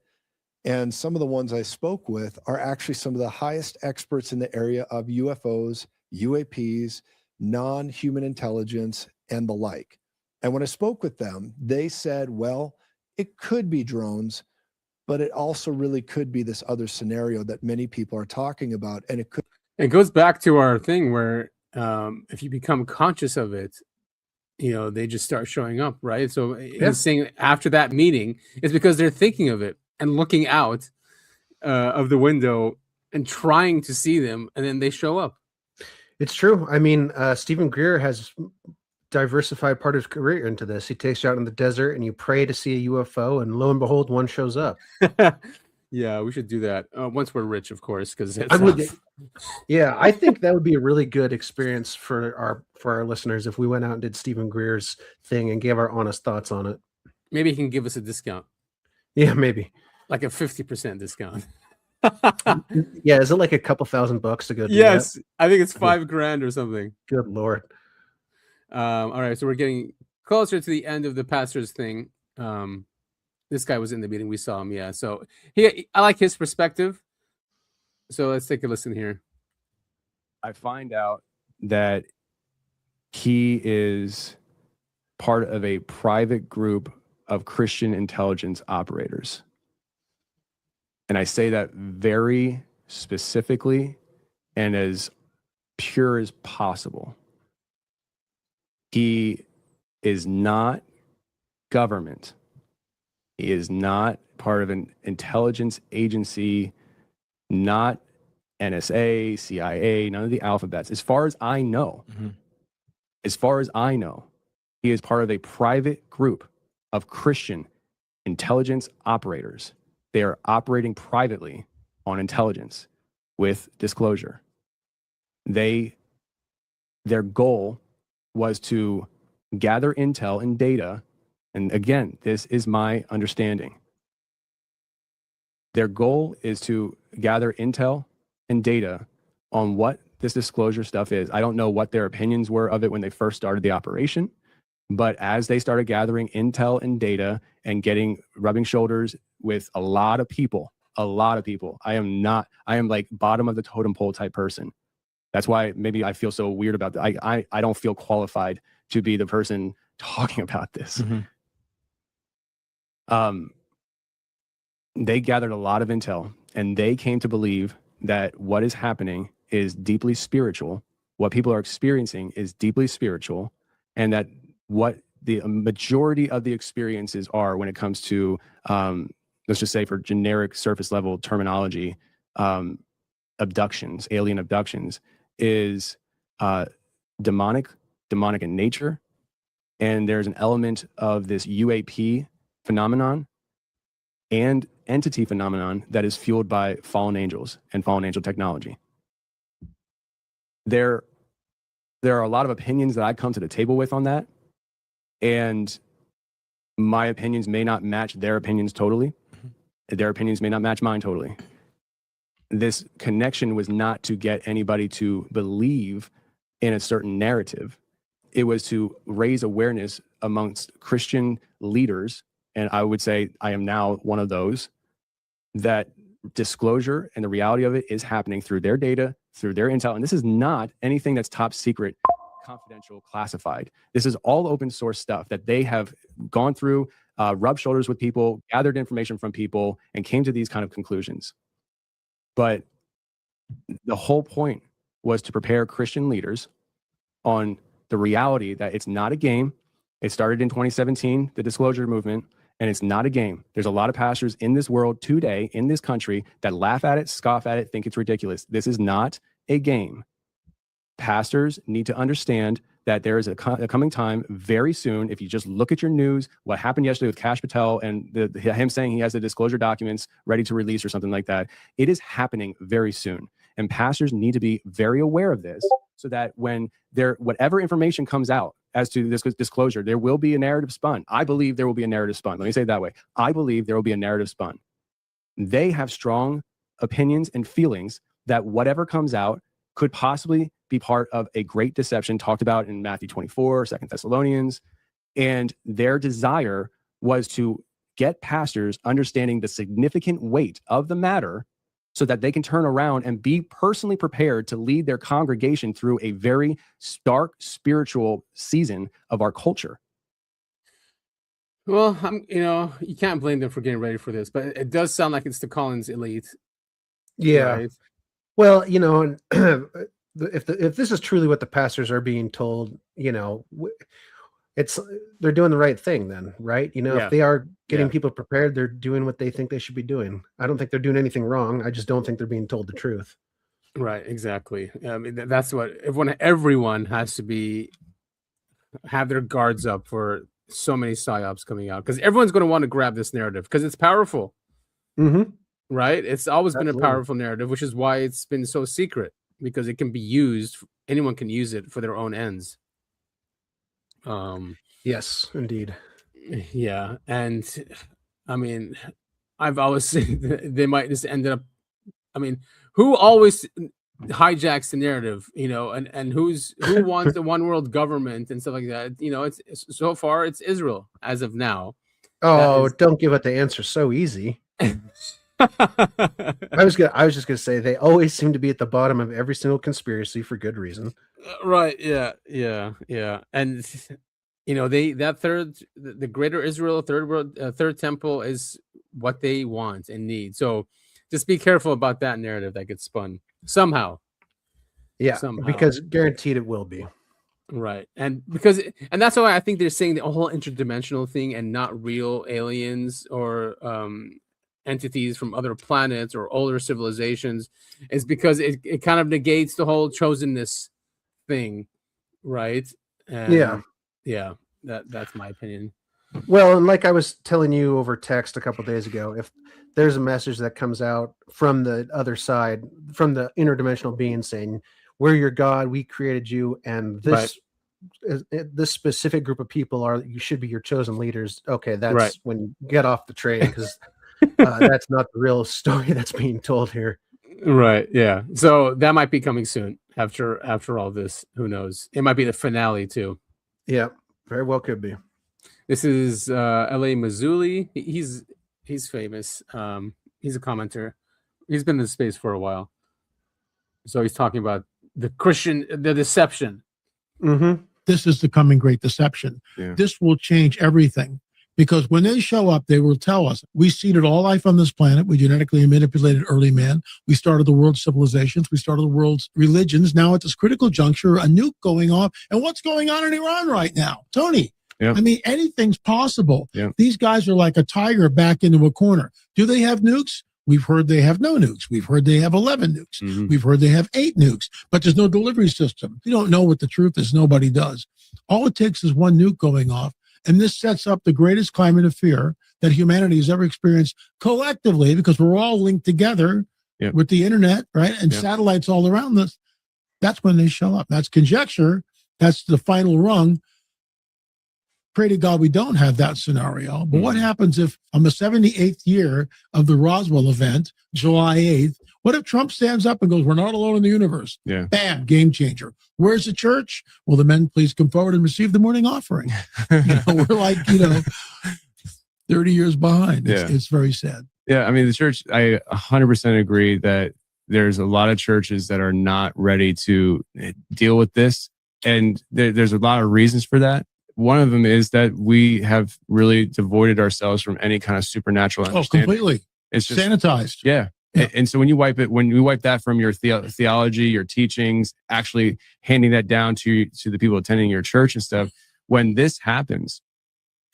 and some of the ones I spoke with are actually some of the highest experts in the area of UFOs, UAPs, non-human intelligence, and the like. And when I spoke with them, they said, well, it could be drones, but it also really could be this other scenario that many people are talking about. And it could. It goes back to our thing where if you become conscious of it, they just start showing up, right? So he's saying after that meeting, it's because they're thinking of it and looking out of the window and trying to see them, and then they show up. It's true. I mean, Stephen Greer has diversified part of his career into this. He takes you out in the desert and you pray to see a UFO, and lo and behold, one shows up. Yeah, we should do that once we're rich, of course, because I think that would be a really good experience for our listeners if we went out and did Stephen Greer's thing and gave our honest thoughts on it. Maybe he can give us a discount. Yeah, maybe like a 50% discount. Yeah, is it like a couple $1,000 to go do yes that? I think it's $5,000 or something. Good Lord. All right, so we're getting closer to the end of the pastor's thing. This guy was in the meeting, we saw him. Yeah, so I like his perspective, so let's take a listen here. I find out that he is part of a private group of Christian intelligence operators. And I say that very specifically and as pure as possible. He is not government. He is not part of an intelligence agency, not NSA, CIA, none of the alphabets. As far as I know, he is part of a private group of Christian intelligence operators. They are operating privately on intelligence with disclosure. Their goal was to gather intel and data. And again, this is my understanding. Their goal is to gather intel and data on what this disclosure stuff is. I don't know what their opinions were of it when they first started the operation, but as they started gathering intel and data and rubbing shoulders with a lot of people, I am like bottom of the totem pole type person. That's why maybe I feel so weird about that. I don't feel qualified to be the person talking about this. They gathered a lot of intel, and they came to believe that what is happening is deeply spiritual. What people are experiencing is deeply spiritual, and that what the majority of the experiences are when it comes to, let's just say for generic surface level terminology, abductions, alien abductions, is demonic in nature. And there's an element of this UAP phenomenon and entity phenomenon that is fueled by fallen angels and fallen angel technology. There are a lot of opinions that I come to the table with on that, and my opinions may not match their opinions totally. Their opinions may not match mine totally. This connection was not to get anybody to believe in a certain narrative. It was to raise awareness amongst Christian leaders, and I would say I am now one of those, that disclosure and the reality of it is happening through their data, through their intel. And this is not anything that's top secret, confidential, classified. This is all open source stuff that they have gone through, rubbed shoulders with people, gathered information from people, and came to these kind of conclusions. But the whole point was to prepare Christian leaders on the reality that it's not a game. It started in 2017, the disclosure movement, And it's not a game. There's a lot of pastors in this world today, in this country, that laugh at it, scoff at it, think it's ridiculous. This is not a game. Pastors need to understand that there is a coming time very soon. If you just look at your news, what happened yesterday with Kash Patel and him saying he has the disclosure documents ready to release or something like that, it is happening very soon. And pastors need to be very aware of this so that when whatever information comes out as to this disclosure, there will be a narrative spun. I believe there will be a narrative spun. Let me say it that way. I believe there will be a narrative spun. They have strong opinions and feelings that whatever comes out could possibly be part of a great deception talked about in Matthew 24, 2 Thessalonians. And their desire was to get pastors understanding the significant weight of the matter so that they can turn around and be personally prepared to lead their congregation through a very stark spiritual season of our culture. Well, you can't blame them for getting ready for this, but it does sound like it's the Collins elite. Yeah. Right? Well, and if this is truly what the pastors are being told, they're doing the right thing then, right? If they are getting people prepared, they're doing what they think they should be doing. I don't think they're doing anything wrong. I just don't think they're being told the truth. Right, exactly. I mean, that's what everyone has to have their guards up for so many psyops coming out, because everyone's going to want to grab this narrative because it's powerful. Mm-hmm. Right? It's always been a powerful narrative, which is why it's been so secret, because it can be used. Anyone can use it for their own ends. Yes, indeed. Yeah. And I mean, I've always said they might just end up, who always hijacks the narrative, and who wants the one world government and stuff like that? It's so far it's Israel as of now. Oh, don't give it the answer so easy. I was just gonna say they always seem to be at the bottom of every single conspiracy for good reason. Right. Yeah. And the greater Israel, third temple is what they want and need. So just be careful about that narrative that gets spun somehow. Yeah, because guaranteed it will be. Right. And that's why I think they're saying the whole interdimensional thing and not real aliens or entities from other planets or older civilizations is because it kind of negates the whole chosenness thing, right? And yeah, that's my opinion. Well, and like I was telling you over text a couple days ago, if there's a message that comes out from the other side, from the interdimensional being saying, "We're your God, we created you, and this specific group of people you should be your chosen leaders." Okay, that's when you get off the train, because that's not the real story that's being told here. Right. Yeah. So that might be coming soon after all this. Who knows? It might be the finale too. Yeah, very well could be. This is L.A. Mazzulli. He's famous. He's a commenter. He's been in the space for a while. So he's talking about the deception. Mm-hmm. This is the coming great deception. Yeah. This will change everything. Because when they show up, they will tell us, we seeded all life on this planet. We genetically manipulated early man. We started the world's civilizations. We started the world's religions. Now at this critical juncture, a nuke going off. And what's going on in Iran right now? Tony, yeah. Anything's possible. Yeah. These guys are like a tiger back into a corner. Do they have nukes? We've heard they have no nukes. We've heard they have 11 nukes. Mm-hmm. We've heard they have 8 nukes, but there's no delivery system. You don't know what the truth is. Nobody does. All it takes is one nuke going off. And this sets up the greatest climate of fear that humanity has ever experienced collectively, because we're all linked together with the internet, right? And satellites all around us. That's when they show up. That's conjecture. That's the final rung. Pray to God we don't have that scenario. But what happens if on the 78th year of the Roswell event, July 8th, what if Trump stands up and goes, "We're not alone in the universe"? Yeah. Bam, game changer. Where's the church? Will the men please come forward and receive the morning offering? We're like, 30 years behind. It's very sad. Yeah, the church, I 100% agree that there's a lot of churches that are not ready to deal with this. And there's a lot of reasons for that. One of them is that we have really devoided ourselves from any kind of supernatural understanding. Oh, completely. It's just sanitized. Yeah. And so when you wipe that from your theology, your teachings, actually handing that down to the people attending your church and stuff, when this happens,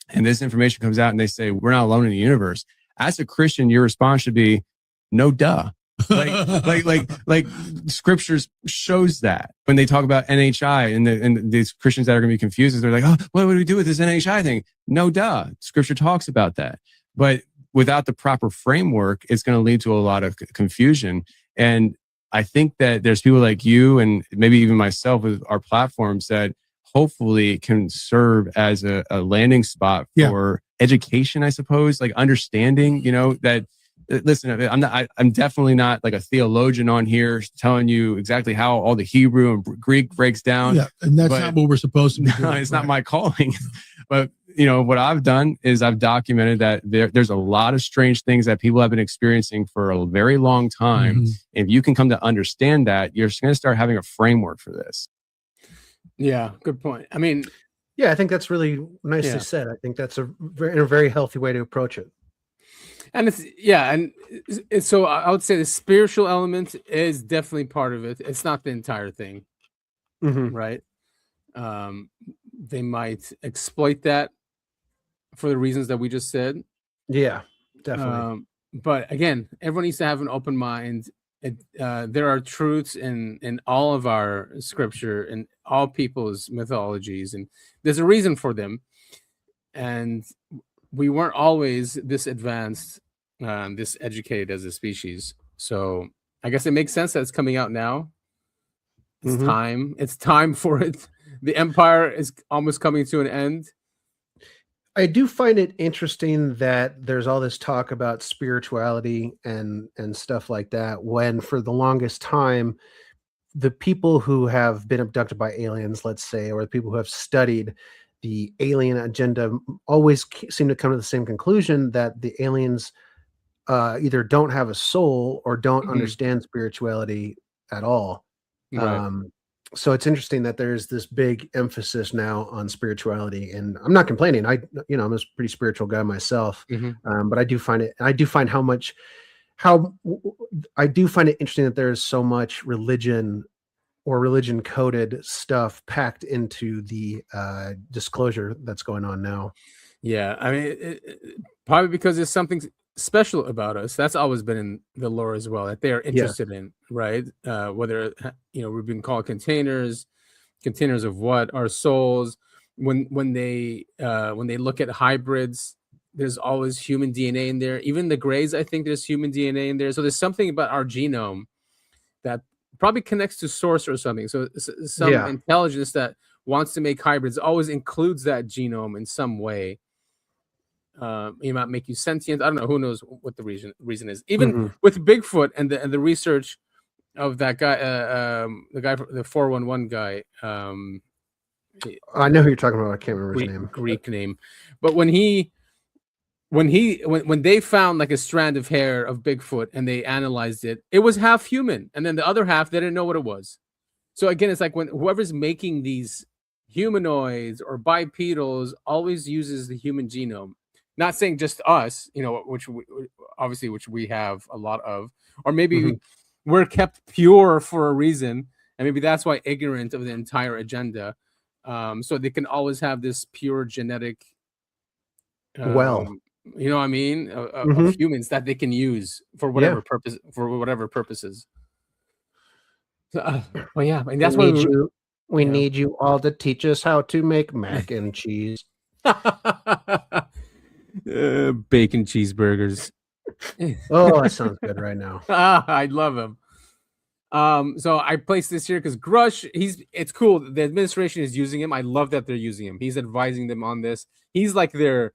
and this information comes out and they say, we're not alone in the universe. As a Christian, your response should be, no duh. like scriptures shows that when they talk about NHI and these Christians that are going to be confused, they're like, oh, what would we do with this NHI thing? No duh. Scripture talks about that. But without the proper framework, it's going to lead to a lot of confusion. And I think that there's people like you and maybe even myself with our platforms that hopefully can serve as a landing spot for education, I suppose, like understanding, that, listen, I'm definitely not like a theologian on here telling you exactly how all the Hebrew and Greek breaks down. Yeah, and that's not what we're supposed to be doing. No, it's not my calling. But, what I've done is I've documented that there's a lot of strange things that people have been experiencing for a very long time. Mm-hmm. If you can come to understand that, you're going to start having a framework for this. Yeah, good point. I mean, yeah, I think that's really nicely said. I think that's a very healthy way to approach it. And and so I would say the spiritual element is definitely part of it. It's not the entire thing, right? They might exploit that for the reasons that we just said. Yeah, definitely. But again, everyone needs to have an open mind. There are truths in all of our scripture and all people's mythologies, and there's a reason for them. And we weren't always this advanced, this educated as a species. So I guess it makes sense that it's coming out now. It's time. It's time for it. The empire is almost coming to an end. I do find it interesting that there's all this talk about spirituality and stuff like that, when for the longest time, the people who have been abducted by aliens, let's say, or the people who have studied the alien agenda always seem to come to the same conclusion, that the aliens either don't have a soul or don't understand spirituality at all. Right. So it's interesting that there's this big emphasis now on spirituality, and I'm not complaining. I'm a pretty spiritual guy myself, but I do find it interesting that there's so much religion or religion coded stuff packed into the disclosure that's going on now. Yeah, I mean, probably because there's something special about us. That's always been in the lore as well, that they are interested in, right? Whether we've been called containers of what? Our souls. When they look at hybrids, there's always human DNA in there. Even the Greys, I think there's human DNA in there. So there's something about our genome that probably connects to source or something. So some intelligence that wants to make hybrids always includes that genome in some way. It might make you sentient. I don't know. Who knows what the reason is? Even with Bigfoot and the research of that guy, the guy, the 411 guy. I know who you're talking about. I can't remember his name. Greek name. But when they found like a strand of hair of Bigfoot and they analyzed it, it was half human, and then the other half they didn't know what it was. So again, it's like when whoever's making these humanoids or bipedals always uses the human genome. Not saying just us, which we have a lot of, or maybe we're kept pure for a reason, and maybe that's why ignorant of the entire agenda, so they can always have this pure genetic, you know what I mean, of humans that they can use for whatever purpose, for whatever purposes. So, well, yeah, and that's why we need you all to teach us how to make mac and cheese. Bacon cheeseburgers. Oh, that sounds good right now. I love him. So I placed this here because Grush, it's cool. The administration is using him. I love that they're using him. He's advising them on this. He's like their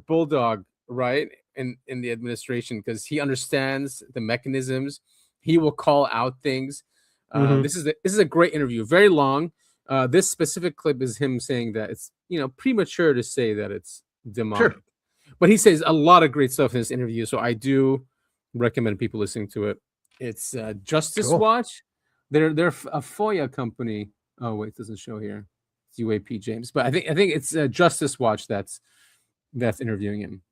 bulldog, right? In the administration, because he understands the mechanisms. He will call out things. This is a great interview. Very long. This specific clip is him saying that it's premature to say that it's demonic, but he says a lot of great stuff in this interview. So I do recommend people listening to it. It's Justice Watch. They're a FOIA company. Oh wait, it doesn't show here. It's UAP James, but I think it's Justice Watch that's interviewing him.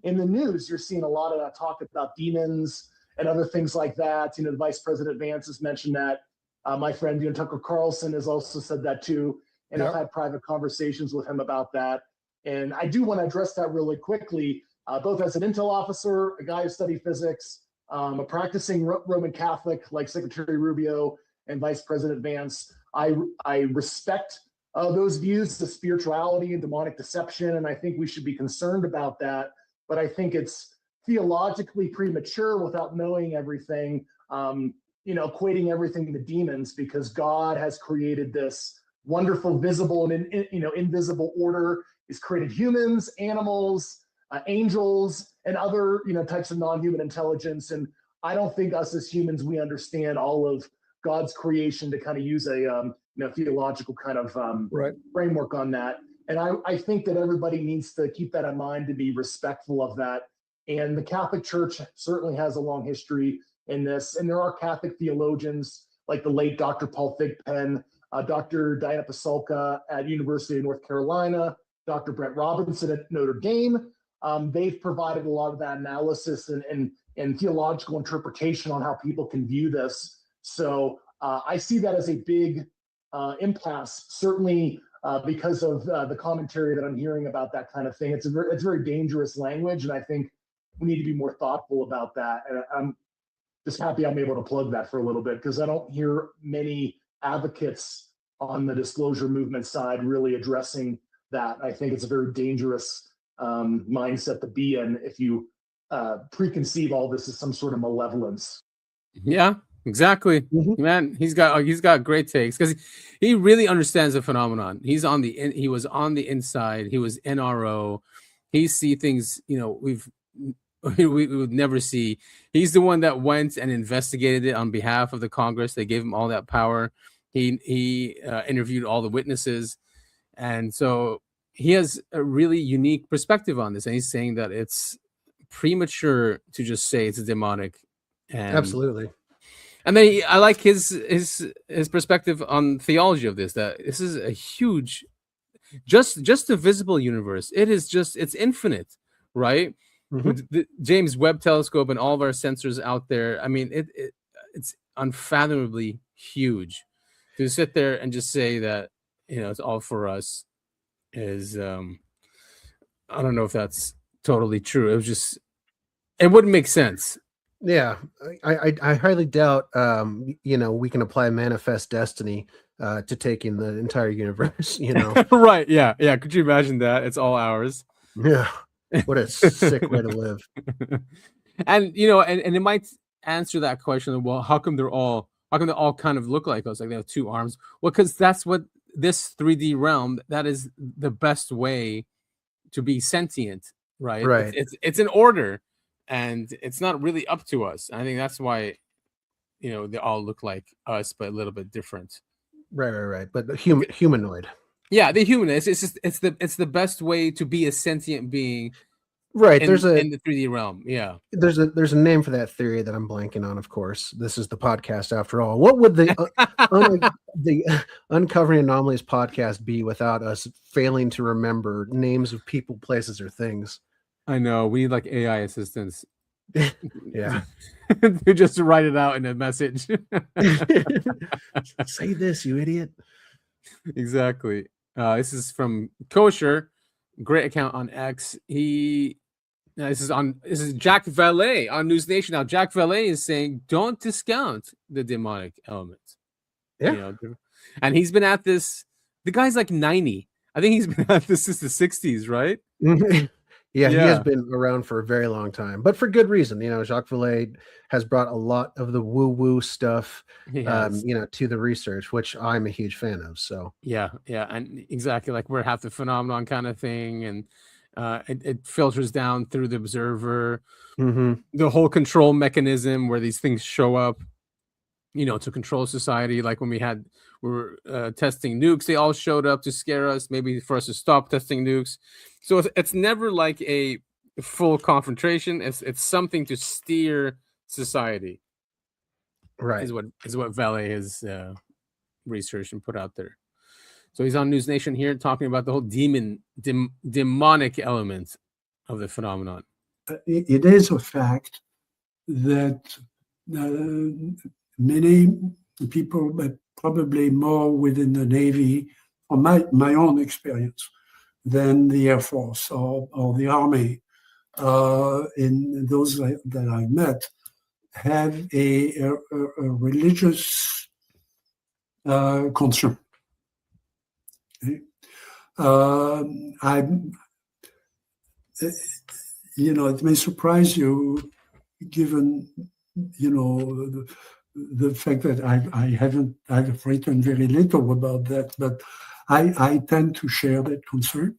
In the news, you're seeing a lot of talk about demons and other things like that. The Vice President Vance has mentioned that. My friend Tucker Carlson has also said that too. and I've had private conversations with him about that. And I do want to address that really quickly, both as an intel officer, a guy who studied physics, a practicing Roman Catholic like Secretary Rubio and Vice President Vance. I respect those views, the spirituality and demonic deception, and I think we should be concerned about that. But I think it's theologically premature without knowing everything, equating everything to demons, because God has created this wonderful, visible and invisible order. He's created humans, animals, angels, and other types of non-human intelligence. And I don't think us as humans, we understand all of God's creation to kind of use a theological kind of framework on that. And I think that everybody needs to keep that in mind, to be respectful of that. And the Catholic Church certainly has a long history in this. And there are Catholic theologians like the late Dr. Paul Thigpen, Dr. Diana Pasulka at University of North Carolina, Dr. Brett Robinson at Notre Dame. They've provided a lot of that analysis and theological interpretation on how people can view this. So I see that as a big impasse, certainly because of the commentary that I'm hearing about that kind of thing. It's very dangerous language, and I think we need to be more thoughtful about that. And I'm just happy I'm able to plug that for a little bit, because I don't hear many advocates on the disclosure movement side really addressing that. I think it's a very dangerous mindset to be in if you preconceive all this as some sort of malevolence. Yeah, exactly. Man, he's got great takes, because he really understands the phenomenon. He was on the inside. He was NRO. He see things we would never see. He's the one that went and investigated it on behalf of the Congress. They gave him all that power. He interviewed all the witnesses, and so he has a really unique perspective on this. And he's saying that it's premature to just say it's demonic. And absolutely. And then I like his perspective on theology of this. That this is a huge, just the visible universe. It's infinite, right? With the James Webb Telescope and all of our sensors out there, I mean, it's unfathomably huge. To sit there and just say that it's all for us is I don't know if that's totally true. It wouldn't make sense. Yeah, I highly doubt we can apply manifest destiny to taking the entire universe. Right? Yeah. Could you imagine that? It's all ours. Yeah. What a sick way to live. And and it might answer that question. Well, how come they all kind of look like us? Like they have two arms. Well, because that's what this 3D realm. That is the best way to be sentient, right? Right. It's an order, and it's not really up to us. I think that's why they all look like us, but a little bit different. Right. But humanoid. Yeah, the human. It's the best way to be a sentient being. Right. In the 3D realm. Yeah. There's a name for that theory that I'm blanking on. Of course, this is the podcast after all. What would the Uncovering Anomalies podcast be without us failing to remember names of people, places, or things? I know we need like AI assistants. Yeah. To just write it out in a message. Say this, you idiot. Exactly. This is from Kosher, great account on X. This is Jack Valet on News Nation. Now, Jack Valet is saying, don't discount the demonic element. Yeah. And he's been at this. The guy's like 90. I think he's been at this since the 60s, right? Yeah, he has been around for a very long time, but for good reason. Jacques Vallée has brought a lot of the woo-woo stuff, to the research, which I'm a huge fan of. So yeah, and exactly, like we're half the phenomenon kind of thing, and it filters down through the observer, the whole control mechanism where these things show up, to control society. Like when we were testing nukes, they all showed up to scare us, maybe for us to stop testing nukes. So it's never like a full confrontation. It's something to steer society. Right. Is what Valet has researched and put out there. So he's on News Nation here talking about the whole demonic element of the phenomenon. It is a fact that many people, but probably more within the Navy, on my own experience than the Air Force or the Army. In those that I met, have a religious concern. Okay? It may surprise you, given the fact that I've written very little about that, but I tend to share that concern.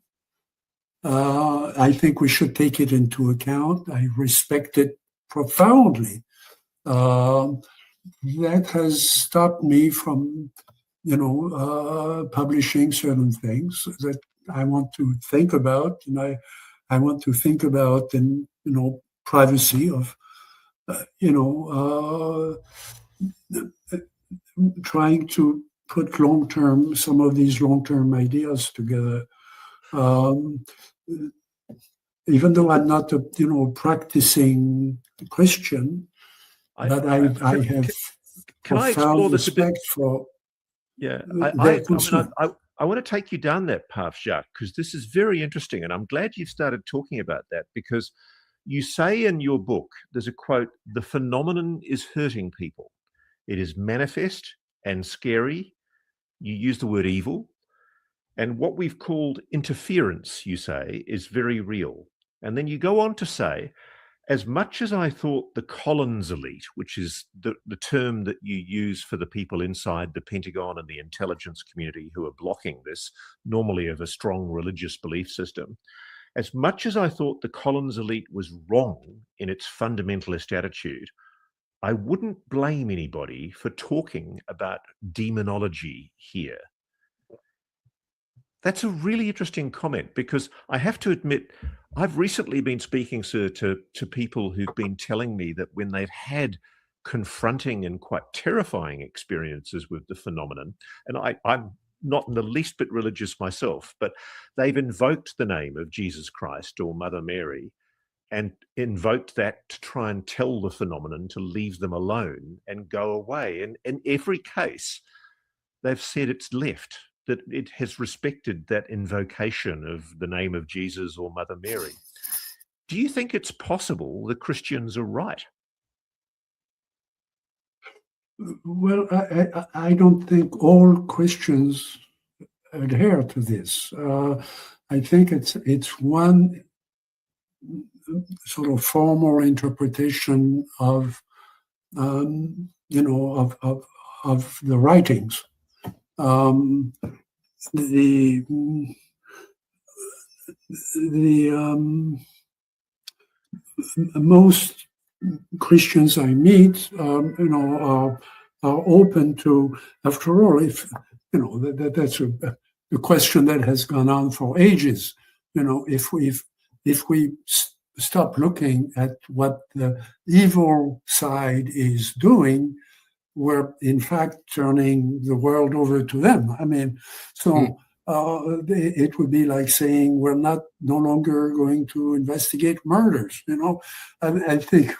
I think we should take it into account. I respect it profoundly. That has stopped me from, publishing certain things that I want to think about, and I want to think about in, privacy of, trying to put some of these long-term ideas together. Even though I'm not a practicing Christian, but I have can I explore this respect a bit? for I want to take you down that path, Jacques, because this is very interesting, and I'm glad you've started talking about that, because you say in your book, there's a quote, "The phenomenon is hurting people. It is manifest and scary." You use the word evil. And what we've called interference, you say, is very real. And then you go on to say, as much as I thought the Collins elite, which is the term that you use for the people inside the Pentagon and the intelligence community who are blocking this, normally of a strong religious belief system, as much as I thought the Collins elite was wrong in its fundamentalist attitude, I wouldn't blame anybody for talking about demonology here. That's a really interesting comment, because I have to admit, I've recently been speaking to people who've been telling me that when they've had confronting and quite terrifying experiences with the phenomenon, and I'm not in the least bit religious myself, but they've invoked the name of Jesus Christ or Mother Mary and invoked that to try and tell the phenomenon to leave them alone and go away. And in every case, they've said it's left, that it has respected that invocation of the name of Jesus or Mother Mary. Do you think it's possible the Christians are right? Well, I don't think all Christians adhere to this. I think it's one sort of formal interpretation of the writings. Most Christians I meet, are open to. After all, if that's a question that has gone on for ages. If we stop looking at what the evil side is doing, we're in fact turning the world over to them. I mean, so it would be like saying we're no longer going to investigate murders. I think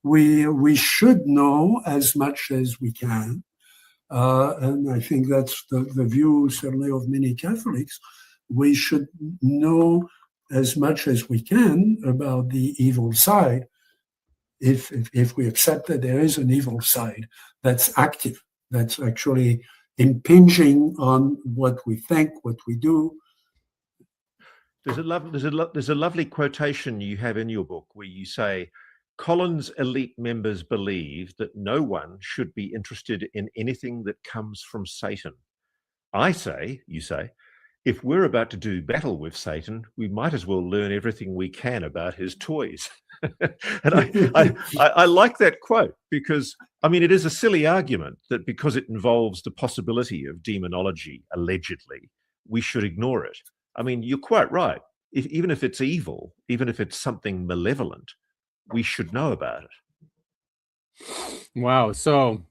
we should know as much as we can, and I think that's the view certainly of many Catholics. We should know as much as we can about the evil side, if we accept that there is an evil side that's active, that's actually impinging on what we think, what we do. There's a lovely quotation you have in your book where you say, Collins elite members believe that no one should be interested in anything that comes from Satan. I say, you say, if we're about to do battle with Satan, we might as well learn everything we can about his toys. And I like that quote, because, I mean, it is a silly argument that because it involves the possibility of demonology, allegedly, we should ignore it. I mean, you're quite right. Even if it's evil, even if it's something malevolent, we should know about it. Wow, so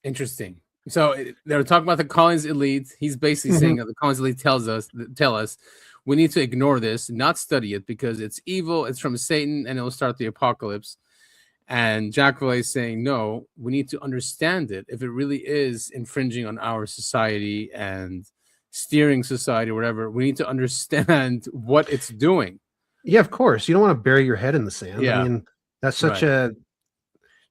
interesting. So they were talking about the Collins elite. He's basically saying that the Collins elite tell us we need to ignore this, not study it, because it's evil, it's from Satan, and it'll start the apocalypse. And Jacques Vallée is saying, no, we need to understand it if it really is infringing on our society and steering society or whatever, we need to understand what it's doing. Yeah, of course. You don't want to bury your head in the sand. Yeah. I mean, that's such a,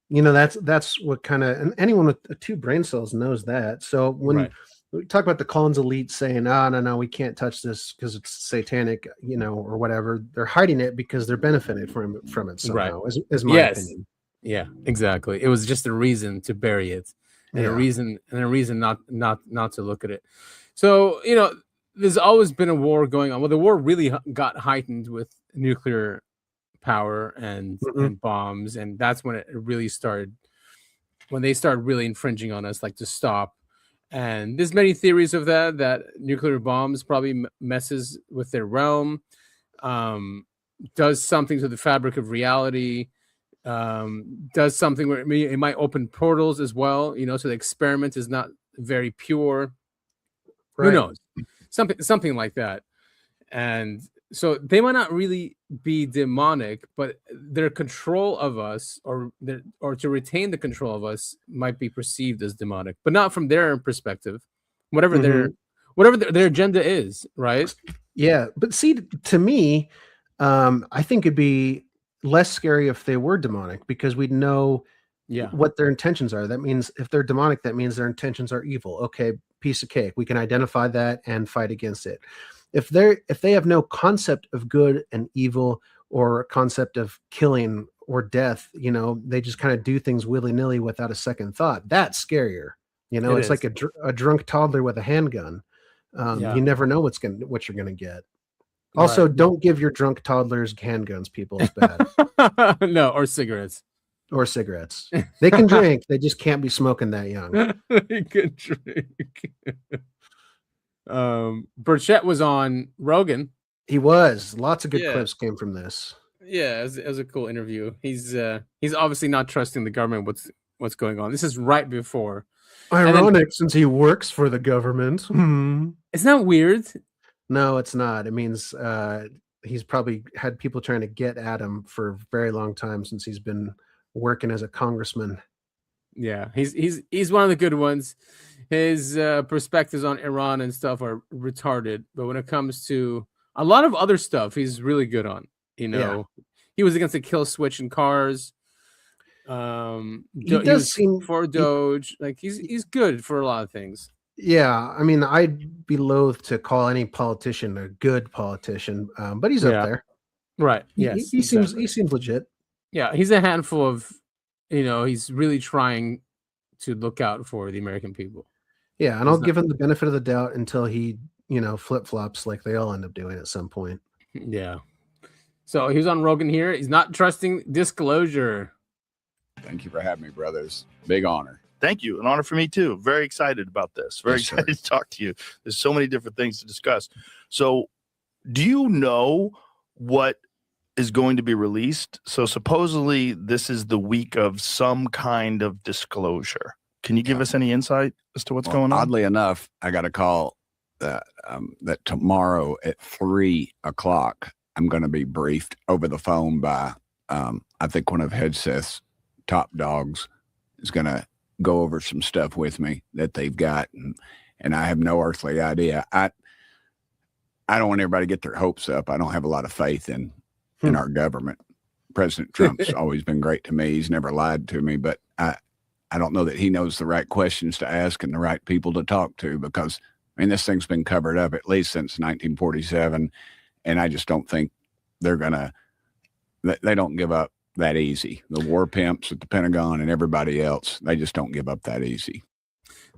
that's what kind of, and anyone with 2 brain cells knows that. So when we talk about the Collins elite saying, no, we can't touch this because it's satanic, or whatever, they're hiding it because they're benefiting from it somehow, is my opinion. Yeah, exactly. It was just a reason to bury it, and a reason not to look at it. So, there's always been a war going on. Well, the war really got heightened with nuclear power and bombs, and that's when it really started. When they started really infringing on us, like to stop. And there's many theories of that nuclear bombs probably messes with their realm, does something to the fabric of reality, does something where it might open portals as well. So the experiment is not very pure. Right. Who knows? Something like that. And so they might not really be demonic, but their control of us or to retain the control of us might be perceived as demonic, but not from their perspective, whatever their agenda is, right? Yeah. But see, to me, I think it'd be less scary if they were demonic because we'd know what their intentions are. That means if they're demonic, that means their intentions are evil. Okay, piece of cake. We can identify that and fight against it. If they have no concept of good and evil or concept of killing or death, they just kind of do things willy-nilly without a second thought. That's scarier. It's like a drunk toddler with a handgun. You never know what you're gonna get. Also, don't give your drunk toddlers handguns, people. It's bad. No, or cigarettes. Or cigarettes. They can drink. They just can't be smoking that young. They can drink. Burchett was on Rogan. He was. Lots of good clips came from this. Yeah, it was a cool interview. He's obviously not trusting the government. What's going on? This is right before. Ironic, since he works for the government. It's not weird. No, it's not. It means he's probably had people trying to get at him for a very long time since he's been working as a congressman. Yeah, he's one of the good ones. His perspectives on Iran and stuff are retarded, but when it comes to a lot of other stuff, he's really good on. He was against the kill switch in cars. He does seem for Doge. Like he's good for a lot of things. Yeah, I mean, I'd be loath to call any politician a good politician, but he's up there. Right. Yes. He seems legit. Yeah, he's a handful of, he's really trying to look out for the American people. Yeah, and I'll give him the benefit of the doubt until he, flip-flops like they all end up doing at some point. Yeah. So he was on Rogan here. He's not trusting disclosure. Thank you for having me, brothers. Big honor. Thank you. An honor for me too. Very excited about this. Very excited to talk to you. There's so many different things to discuss. So do you know what is going to be released? So supposedly this is the week of some kind of disclosure. Can you give us any insight as to what's going on? Oddly enough, I got a call that tomorrow at 3:00, I'm going to be briefed over the phone by, I think one of Headseth's top dogs is going to go over some stuff with me that they've got. And I have no earthly idea. I don't want everybody to get their hopes up. I don't have a lot of faith in our government. President Trump's always been great to me. He's never lied to me, but I don't know that he knows the right questions to ask and the right people to talk to, because this thing's been covered up at least since 1947. And I just don't think they don't give up that easy. The war pimps at the Pentagon and everybody else, they just don't give up that easy.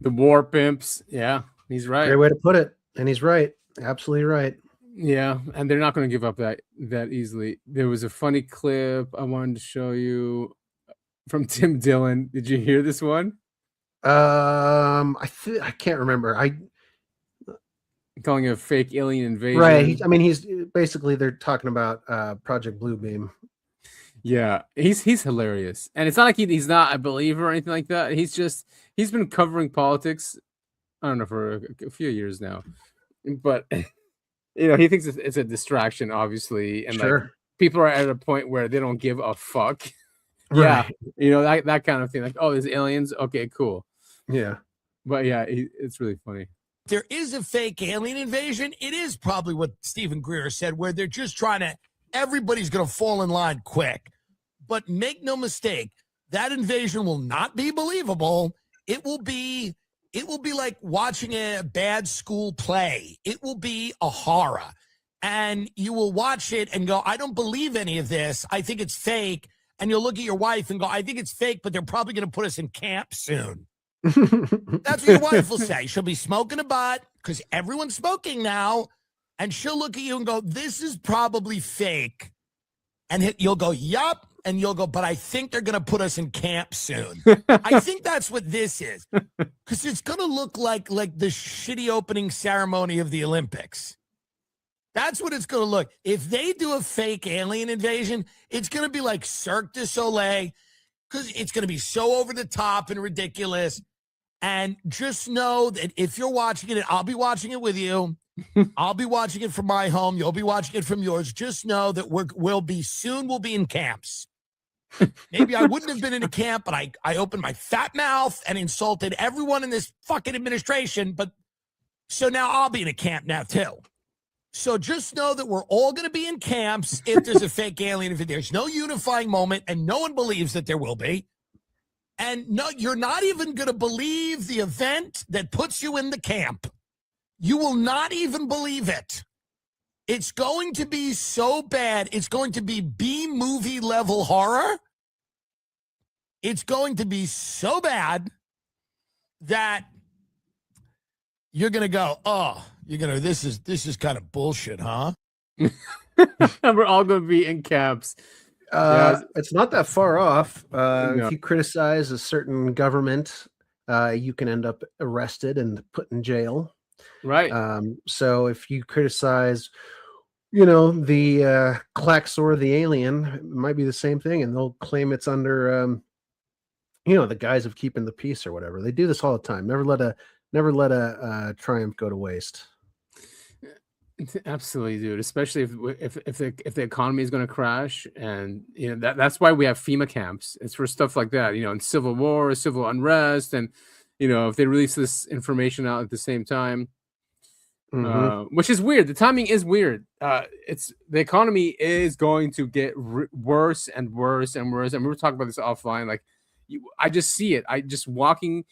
The war pimps. Yeah, he's right. Great way to put it. And he's right. Absolutely right. Yeah, and they're not going to give up that easily. There was a funny clip I wanted to show you from Tim Dillon. Did you hear this one? I can't remember. Calling it a fake alien invasion. Right. He's basically, they're talking about Project Bluebeam. Yeah, he's hilarious, and it's not like he's not a believer or anything like that. He's been covering politics, I don't know, for a few years now, but he thinks it's a distraction, obviously, and like people are at a point where they don't give a fuck. Right. Yeah, that kind of thing. Like, oh, there's aliens. Okay, cool. Yeah, but yeah, it's really funny. there is a fake alien invasion, it is probably what Stephen Greer said, where they're just trying to, everybody's going to fall in line quick. But make no mistake, that invasion will not be believable. It will be like watching a bad school play. It will be a horror. And you will watch it and go, I don't believe any of this. I think it's fake. And you'll look at your wife and go, I think it's fake, but they're probably going to put us in camp soon. That's what your wife will say. She'll be smoking a butt because everyone's smoking now. And she'll look at you and go, this is probably fake. And you'll go, yup. And you'll go, but I think they're going to put us in camp soon. I think that's what this is. Because it's going to look like the shitty opening ceremony of the Olympics. That's what it's going to look. If they do a fake alien invasion, it's going to be like Cirque du Soleil, because it's going to be so over the top and ridiculous. And just know that if you're watching it, I'll be watching it with you. I'll be watching it from my home. You'll be watching it from yours. Just know that we'll be in camps. Maybe I wouldn't have been in a camp, but I opened my fat mouth and insulted everyone in this fucking administration. But so now I'll be in a camp now too. So just know that we're all going to be in camps if there's a fake alien. If there's no unifying moment, and no one believes that there will be. And no, you're not even going to believe the event that puts you in the camp. You will not even believe it. It's going to be so bad. It's going to be B-movie level horror. It's going to be so bad that you're going to go, oh, this is kind of bullshit, huh? We're all going to be in camps. It's not that far off. No. If you criticize a certain government, you can end up arrested and put in jail. Right. So if you criticize, the Klaxor, the alien, it might be the same thing, and they'll claim it's under, the guise of keeping the peace or whatever. They do this all the time. Never let a triumph go to waste. Absolutely, dude. Especially if the economy is going to crash, and that's why we have FEMA camps. It's for stuff like that. In civil war, civil unrest, and if they release this information out at the same time, which is weird. The timing is weird. It's the economy is going to get worse and worse and worse. And we were talking about this offline. Like, I just see it. Just driving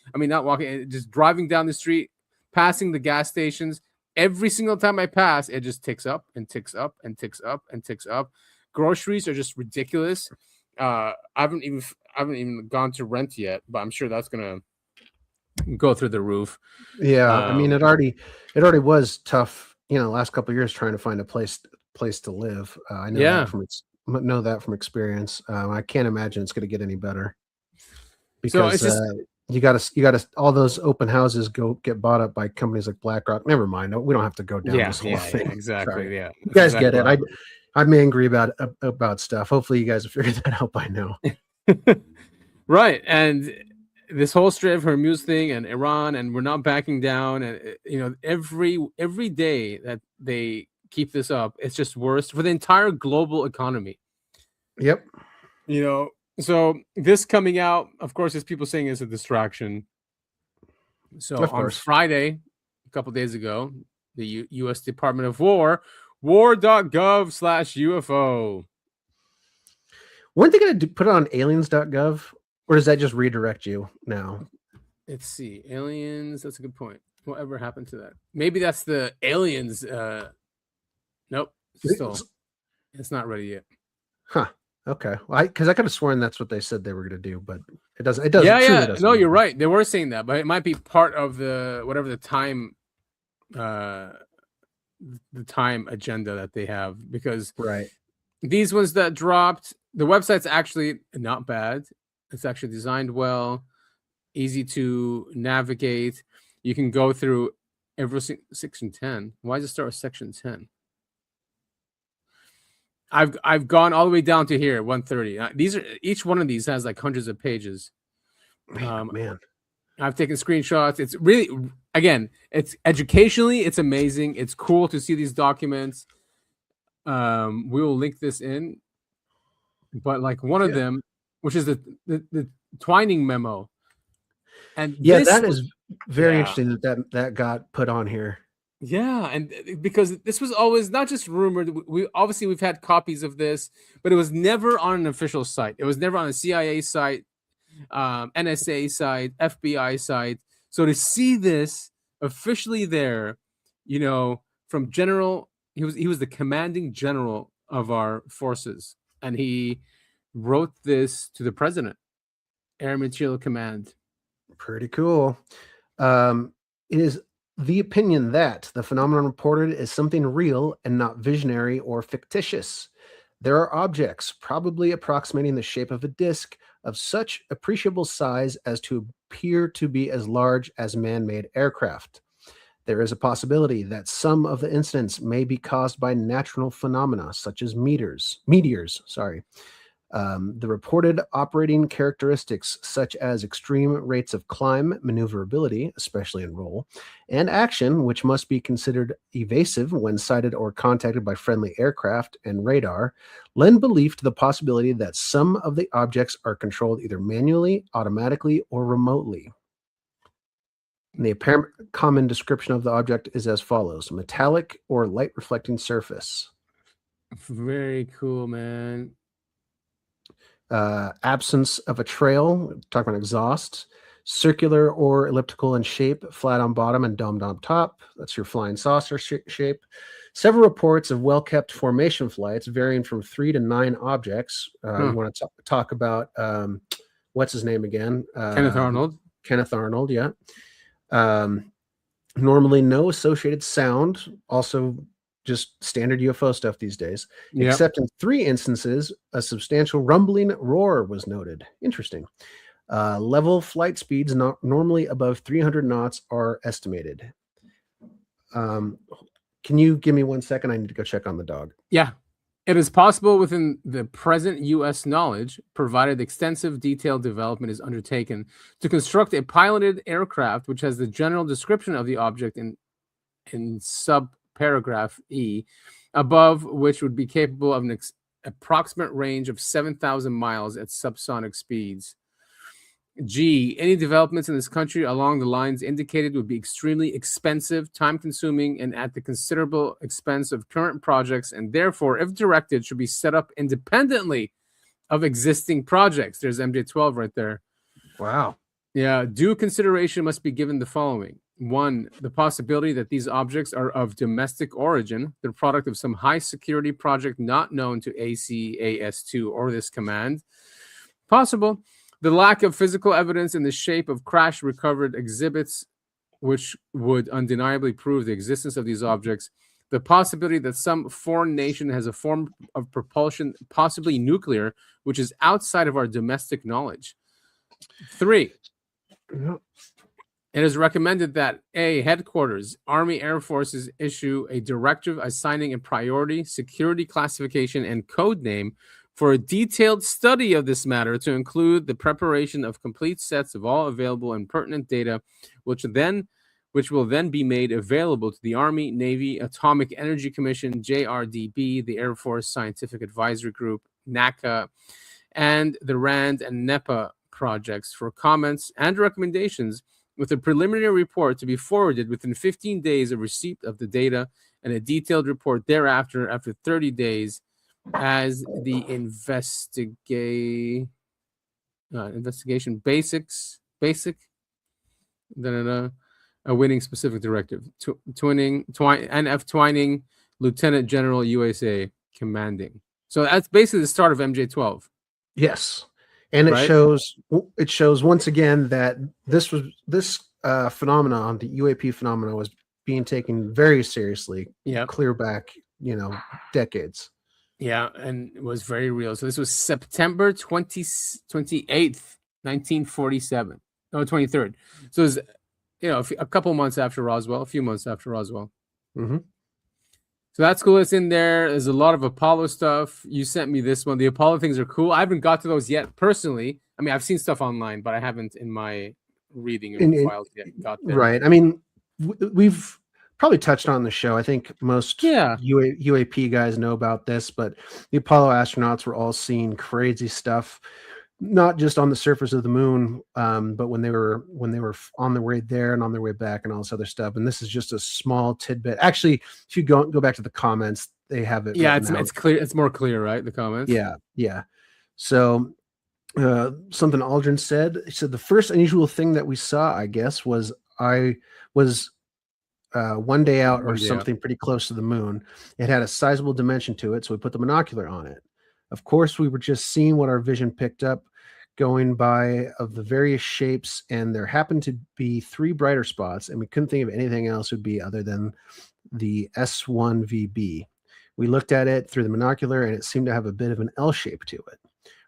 down the street, passing the gas stations. Every single time I pass, it just ticks up and ticks up and ticks up and ticks up. Groceries are just ridiculous. I haven't even gone to rent yet, but I'm sure that's gonna go through the roof. Yeah, it already was tough. Last couple of years trying to find a place to live. I know that from experience. I can't imagine it's going to get any better because you got to all those open houses get bought up by companies like BlackRock. Never mind. We don't have to go down this whole thing. Exactly. Sorry. Yeah. You guys get it. I'm angry about stuff. Hopefully you guys have figured that out by now. Right. And this whole Strait of Hormuz thing and Iran, and we're not backing down. And every day that they keep this up, it's just worse for the entire global economy. Yep. So this coming out, of course, as people saying, is a distraction. So on Friday, a couple days ago, the U.S. Department of War, war.gov/UFO. Weren't they going to put it on aliens.gov, or does that just redirect you now? Let's see. Aliens. That's a good point. Whatever happened to that? Maybe that's the aliens. Nope. It's not ready yet. Huh. Okay. Well, because I could have sworn that's what they said they were going to do, but it doesn't. Yeah. No, you're right. They were saying that, but it might be part of the time, the time agenda that they have, because these ones that dropped, the website's actually not bad. It's actually designed well, easy to navigate. You can go through every section 10. Why does it start with section 10? I've gone all the way down to here, 130. Each one of these has like hundreds of pages. Man, I've taken screenshots. It's really, again, it's educationally, it's amazing. It's cool to see these documents. We will link this in, but like one of them, which is the Twining memo. And yeah, this that was- is very yeah. interesting that got put on here. Yeah, and because this was always not just rumored. We've had copies of this, but it was never on an official site. It was never on a CIA site, NSA site, FBI site. So to see this officially there, from General, he was the commanding general of our forces, and he wrote this to the president, Air Materiel Command. Pretty cool. It is the opinion that the phenomenon reported is something real and not visionary or fictitious. There are objects, probably approximating the shape of a disc, of such appreciable size as to appear to be as large as man-made aircraft. There is a possibility that some of the incidents may be caused by natural phenomena, such as meteors. The reported operating characteristics, such as extreme rates of climb, maneuverability, especially in roll, and action, which must be considered evasive when sighted or contacted by friendly aircraft and radar, lend belief to the possibility that some of the objects are controlled either manually, automatically, or remotely. And the apparent common description of the object is as follows: metallic or light reflecting surface. Very cool, man. Absence of a trail, talk about exhaust, circular or elliptical in shape, flat on bottom and domed on top. That's your flying saucer shape. Several reports of well-kept formation flights varying from 3 to 9 objects. You want to talk about, what's his name again? Kenneth Arnold. Kenneth Arnold, yeah. Normally no associated sound, also just standard UFO stuff these days, except in 3 instances, a substantial rumbling roar was noted. Interesting. Level flight speeds not normally above 300 knots are estimated. Can you give me 1 second? I need to go check on the dog. Yeah. It is possible within the present U.S. knowledge, provided extensive detailed development is undertaken, to construct a piloted aircraft which has the general description of the object in subparagraph E, above which would be capable of an approximate range of 7,000 miles at subsonic speeds. G, any developments in this country along the lines indicated would be extremely expensive, time-consuming, and at the considerable expense of current projects, and therefore, if directed, should be set up independently of existing projects. There's MJ12 right there. Wow. Yeah, due consideration must be given the following. 1, the possibility that these objects are of domestic origin, the product of some high-security project not known to ACAS2 or this command. Possible. The lack of physical evidence in the shape of crash recovered exhibits, which would undeniably prove the existence of these objects. The possibility that some foreign nation has a form of propulsion, possibly nuclear, which is outside of our domestic knowledge. 3, it is recommended that A, headquarters, Army Air Forces issue a directive assigning a priority, security classification, and code name for a detailed study of this matter to include the preparation of complete sets of all available and pertinent data, which will then be made available to the Army, Navy, Atomic Energy Commission, JRDB, the Air Force Scientific Advisory Group, NACA, and the RAND and NEPA projects for comments and recommendations, with a preliminary report to be forwarded within 15 days of receipt of the data and a detailed report thereafter after 30 days as the investigation basic awaiting specific directive. NF Twining, Lieutenant General USA commanding. So that's basically the start of MJ12. Yes. And it shows once again that this phenomenon, the UAP phenomenon, was being taken very seriously. Yeah, clear back, decades. Yeah, and it was very real. So this was September 28th, 1947. No, 23rd. So it was, a couple months after Roswell, a few months after Roswell. Mm-hmm. So that's cool. It's in there. There's a lot of Apollo stuff. You sent me this one. The Apollo things are cool. I haven't got to those yet personally. I mean, I've seen stuff online, but I haven't in my reading of files yet got there. Right. I mean, we've probably touched on the show. I think most UAP guys know about this, but the Apollo astronauts were all seeing crazy stuff. not just on the surface of the moon, but when they were on their way there and on their way back and all this other stuff. And this is just a small tidbit. Actually, if you go back to the comments, they have it. Yeah, it's clear. It's more clear, right? The comments. Yeah. So something Aldrin said. He said the first unusual thing that we saw, I guess, was one day out or something pretty close to the moon. It had a sizable dimension to it, so we put the monocular on it. Of course, we were just seeing what our vision picked up going by of the various shapes, and there happened to be 3 brighter spots, and we couldn't think of anything else would be other than the S1VB. We looked at it through the monocular, and it seemed to have a bit of an L shape to it.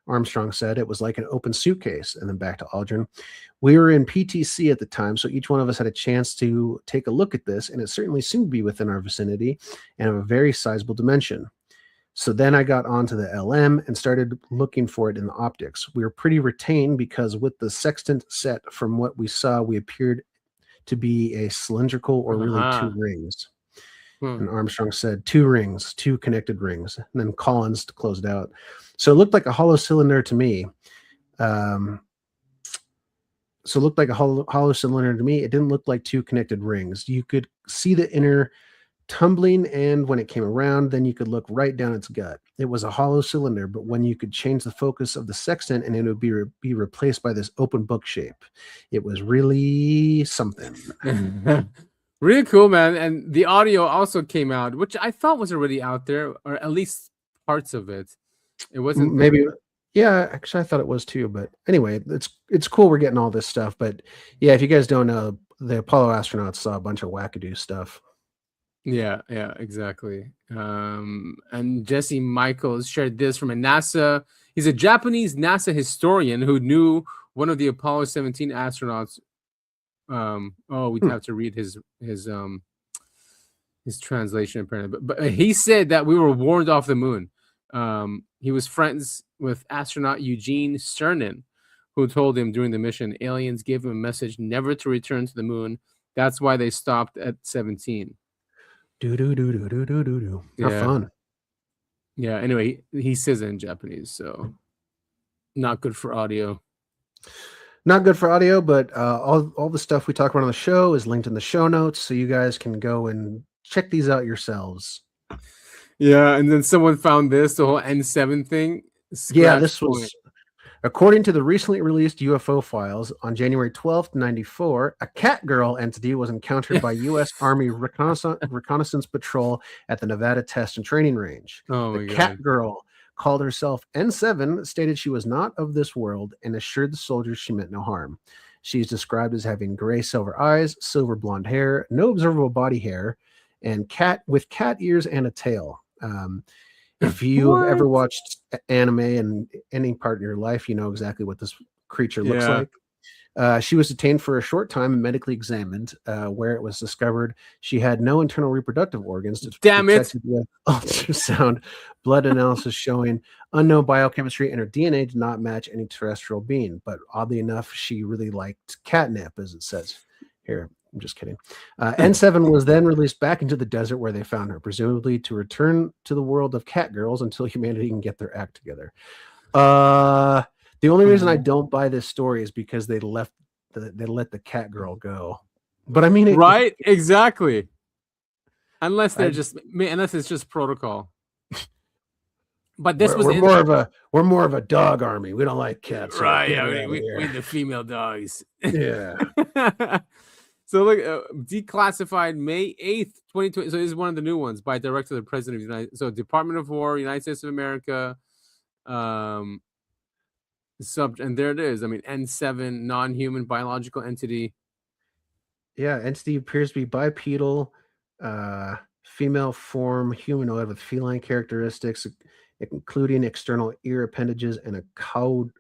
Armstrong said it was like an open suitcase. And then back to Aldrin. We were in PTC at the time, so each one of us had a chance to take a look at this, and it certainly seemed to be within our vicinity and of a very sizable dimension. So then I got onto the LM and started looking for it in the optics. We were pretty retained because with the sextant set, from what we saw, we appeared to be a cylindrical or really 2 rings. And Armstrong said 2 rings, 2 connected rings. And then Collins closed out. So it looked like a hollow cylinder to me. It didn't look like 2 connected rings. You could see the inner tumbling, and when it came around, then you could look right down its gut. It was a hollow cylinder, but when you could change the focus of the sextant, and it would be replaced by this open book shape. It was really something. Really cool, man. And the audio also came out, which I thought was already out there, or at least parts of it. It wasn't maybe. Yeah, actually, I thought it was too. But anyway, it's cool we're getting all this stuff. But yeah, if you guys don't know, the Apollo astronauts saw a bunch of wackadoo stuff. Yeah, exactly. And Jesse Michaels shared this from a NASA. He's a Japanese NASA historian who knew one of the Apollo 17 astronauts. We'd have to read his translation apparently, but he said that we were warned off the moon. He was friends with astronaut Eugene Cernan, who told him during the mission aliens gave him a message never to return to the moon. That's why they stopped at 17. How fun. Yeah, anyway, he says it in Japanese, so not good for audio. Not good for audio, but all the stuff we talk about on the show is linked in the show notes, so you guys can go and check these out yourselves. Yeah, and then someone found the whole N7 thing. Yeah, this was, according to the recently released UFO files, on January 12th, 1994, a Catgirl entity was encountered by U.S. Army Reconnaissance Patrol at the Nevada Test and Training Range. Oh, the Catgirl called herself N7, stated she was not of this world, and assured the soldiers she meant no harm. She's described as having gray silver eyes, silver blonde hair, no observable body hair, and cat ears and a tail. If you have ever watched anime in any part of your life, you know exactly what this creature looks like. She was detained for a short time and medically examined, where it was discovered she had no internal reproductive organs. Damn it! With ultrasound blood analysis showing unknown biochemistry, and her DNA did not match any terrestrial being. But oddly enough, she really liked catnip, as it says here. I'm just kidding. N7 was then released back into the desert where they found her, presumably to return to the world of catgirls until humanity can get their act together. The only reason I don't buy this story is because they let the Catgirl go. But I mean, exactly. Unless it's just protocol. But this we're more of a dog army. We don't like cats. Right? Yeah, we the female dogs. Yeah. So look, declassified May 8th, 2020. So this is one of the new ones by Director of the President of the United. So Department of War, United States of America. And there it is. I mean, N7, non-human biological entity. Yeah, entity appears to be bipedal, female form, humanoid with feline characteristics, including external ear appendages and a caudal.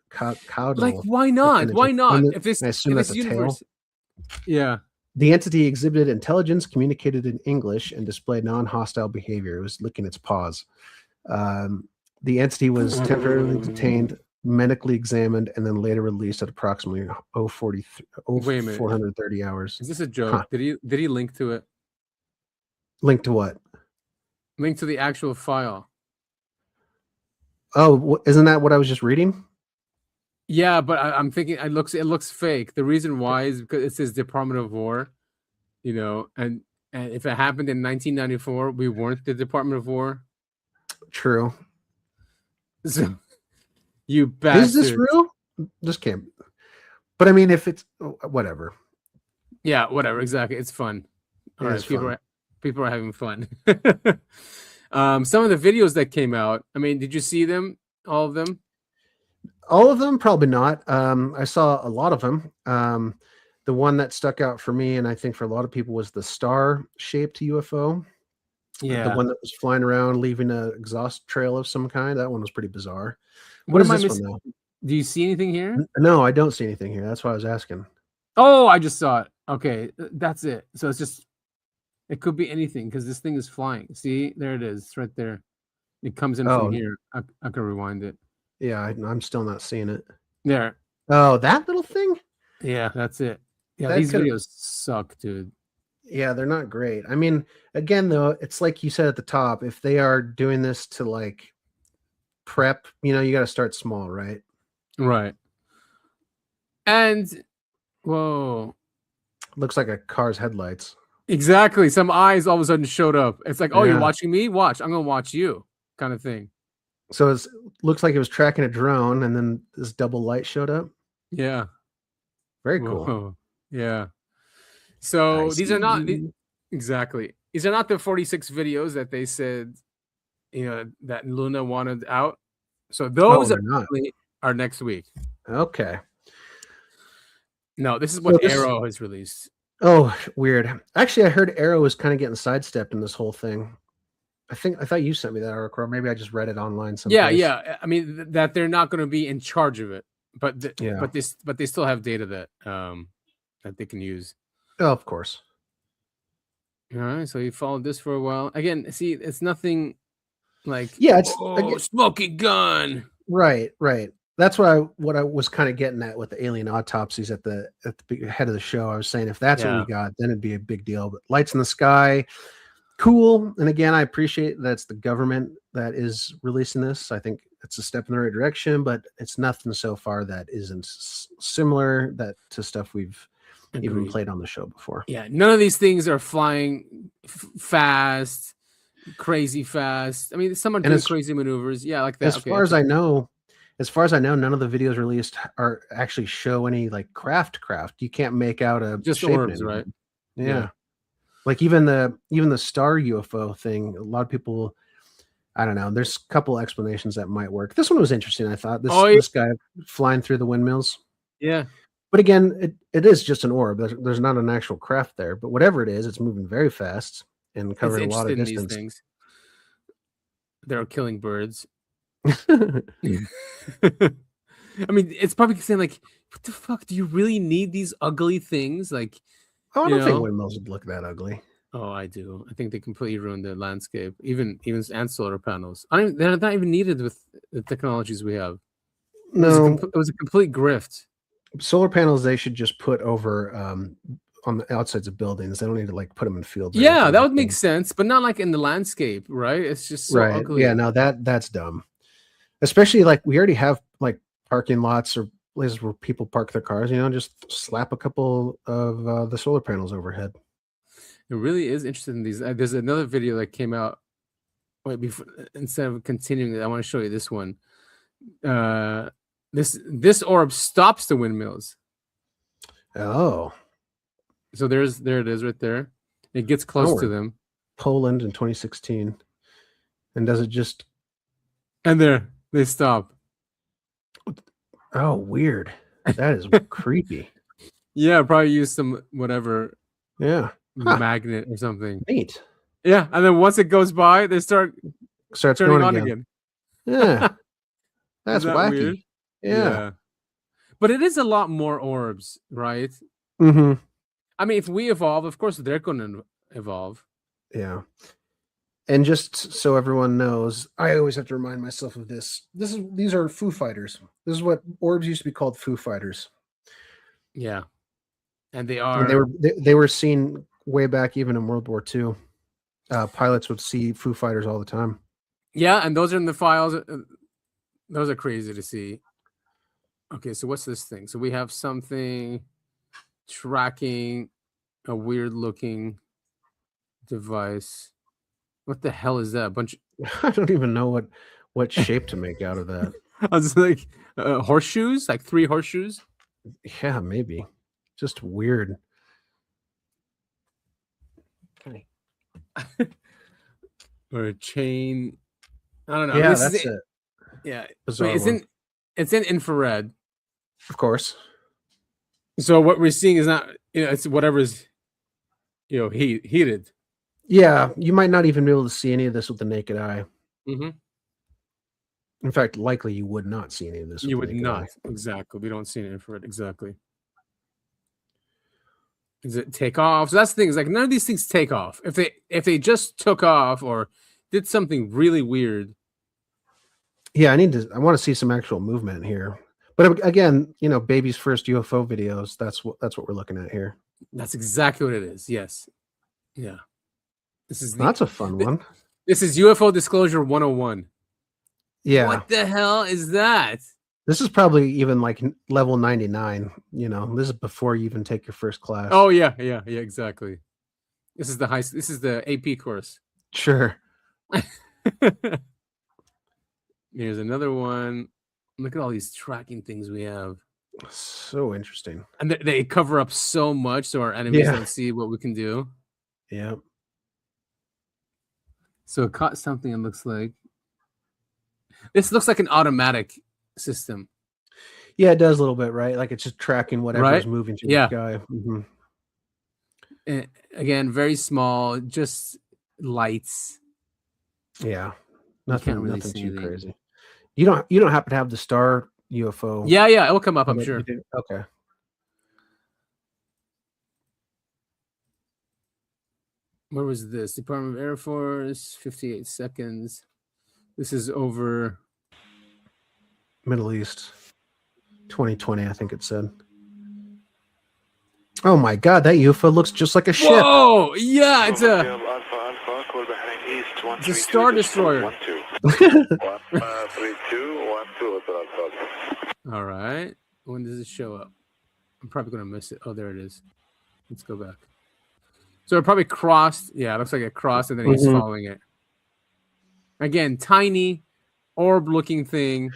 Like, why not? Why not? If this universe, yeah. The entity exhibited intelligence, communicated in English, and displayed non-hostile behavior. It was licking its paws. The entity was temporarily detained, medically examined, and then later released at approximately 430 hours. Is this a joke? Huh. Did he link to it? Link to what? Link to the actual file. Oh, isn't that what I was just reading? Yeah, but I'm thinking it looks fake. The reason why is because it says Department of War, and if it happened in 1994, we weren't the Department of War. True. So, you bastard. Is this real? This can't. But I mean, if it's whatever. Yeah, whatever. Exactly. It's fun. All right, people are having fun. Some of the videos that came out. I mean, did you see them? All of them? All of them, probably not. I saw a lot of them. The one that stuck out for me, and I think for a lot of people, was the star-shaped UFO. Yeah, the one that was flying around, leaving an exhaust trail of some kind. That one was pretty bizarre. What is am I this missing? one now? Do you see anything here? No, I don't see anything here. That's why I was asking. Oh, I just saw it. Okay, that's it. So it could be anything because this thing is flying. See, there it is, right there. It comes in from here. I can rewind it. Yeah, I'm still not seeing it. There. Oh, that little thing? Yeah, that's it. Yeah, That these could've- videos suck, dude. Yeah, they're not great. I mean, again, though, it's like you said at the top, if they are doing this to like prep, you got to start small, right? Right. And whoa. Looks like a car's headlights. Exactly. Some eyes all of a sudden showed up. It's like, oh, Yeah. you're watching me? Watch. I'm gonna watch you, kind of thing. So it looks like it was tracking a drone, and then this double light showed up. Yeah. Very cool. Whoa. Yeah. So these are not exactly. These are not the 46 videos that they said, that Luna wanted out. So those they're not. are next week. Okay. No, this is what this- Arrow has released. Oh, weird. Actually, I heard Arrow was kind of getting sidestepped in this whole thing. I thought you sent me that article, or maybe I just read it online someplace. Yeah. I mean that they're not going to be in charge of it, but they still have data that they can use. Oh, of course. All right, so you followed this for a while. Again, see, it's nothing like it's smoking gun. Right. That's what I was kind of getting at with the alien autopsies at the head of the show. I was saying if that's what we got, then it'd be a big deal. But lights in the sky, cool. And again, I appreciate that it's the government that is releasing this. I think it's a step in the right direction, but it's nothing so far that isn't similar to stuff we've even played on the show before. Yeah, none of these things are flying fast, crazy fast. I mean, some are doing crazy maneuvers. Yeah, like that. As far as I know, none of the videos released are actually show any like craft. You can't make out a just shape in orbs, it. right? Yeah. Like even the star UFO thing, a lot of people, I don't know. There's a couple explanations that might work. This one was interesting. I thought this guy flying through the windmills. Yeah. But again, it is just an orb. There's not an actual craft there. But whatever it is, it's moving very fast and covering a lot of distance. These things. They're killing birds. I mean, it's probably saying like, what the fuck? Do you really need these ugly things? Like, I don't think windmills would look that ugly. Oh, I do. I think they completely ruin the landscape, even and solar panels. They're not even needed with the technologies we have. No, it was a complete grift. Solar panels they should just put over on the outsides of buildings. They don't need to like put them in fields. Yeah, that would make sense, but not like in the landscape, right? It's just so ugly. Yeah, no, that's dumb. Especially like we already have like parking lots or places where people park their cars. Just slap a couple of the solar panels overhead. It really is interesting in these. There's another video that came out. Wait, before instead of continuing, I want to show you this one. This orb stops the windmills. Oh, so there it is right there. It gets close to them. Poland in 2016, and does it just? And there they stop. Oh, weird. That is creepy. Yeah, probably use some whatever. Yeah. Magnet or something. Neat. Yeah, and then once it goes by, they starts turning on again. Yeah. That's that wacky. Weird? Yeah. But it is a lot more orbs, right? Mm-hmm. I mean, if we evolve, of course they're going to evolve. Yeah. And just so everyone knows, I always have to remind myself of this. These are Foo Fighters. This is what orbs used to be called, Foo Fighters. Yeah. And they are. And they were seen way back even in World War II. Pilots would see Foo Fighters all the time. Yeah, and those are in the files. Those are crazy to see. Okay, so what's this thing? So we have something tracking a weird looking device. What the hell is that? A bunch I don't even know what shape to make out of that. I was like horseshoes, like 3 horseshoes. Yeah, maybe. Just weird. Okay. Or a chain. I don't know. Yeah, This that's is it. Yeah. Bizarre Wait, one. it's in infrared. Of course. So what we're seeing is not, it's whatever's, heated. Yeah, you might not even be able to see any of this with the naked eye. Mm-hmm. In fact, likely you would not see any of this. You with would the naked not. eye. Exactly. We don't see an infrared. Exactly. Does it take off? So that's the thing. Is like none of these things take off. If they just took off or did something really weird. Yeah, I want to see some actual movement here. But again, baby's first UFO videos. That's what we're looking at here. That's exactly what it is. Yes. Yeah. That's a fun one. This is UFO Disclosure 101. Yeah. What the hell is that? This is probably even like level 99. This is before you even take your first class. Oh yeah, exactly. This is the AP course. Sure. Here's another one. Look at all these tracking things we have. So interesting. And they cover up so much so our enemies don't see what we can do. Yeah. So it caught something, it looks like. This looks like an automatic system. Yeah, it does a little bit, right? Like it's just tracking whatever's Right? moving through Yeah. the sky. Mm-hmm. And again, very small, just lights. Yeah. Can't Nothing really see too anything. crazy. You don't happen to have the star UFO. Yeah, it will come up, I'm sure. Okay. Where was this? Department of Air Force, 58 seconds. This is over Middle East. 2020, I think it said. Oh my god, that UFO looks just like a ship. Whoa! Yeah, it's a Star Destroyer. All right. When does it show up? I'm probably going to miss it. Oh, there it is. Let's go back. So it probably crossed. Yeah, it looks like it crossed, and then he's following it. Again, tiny orb-looking thing.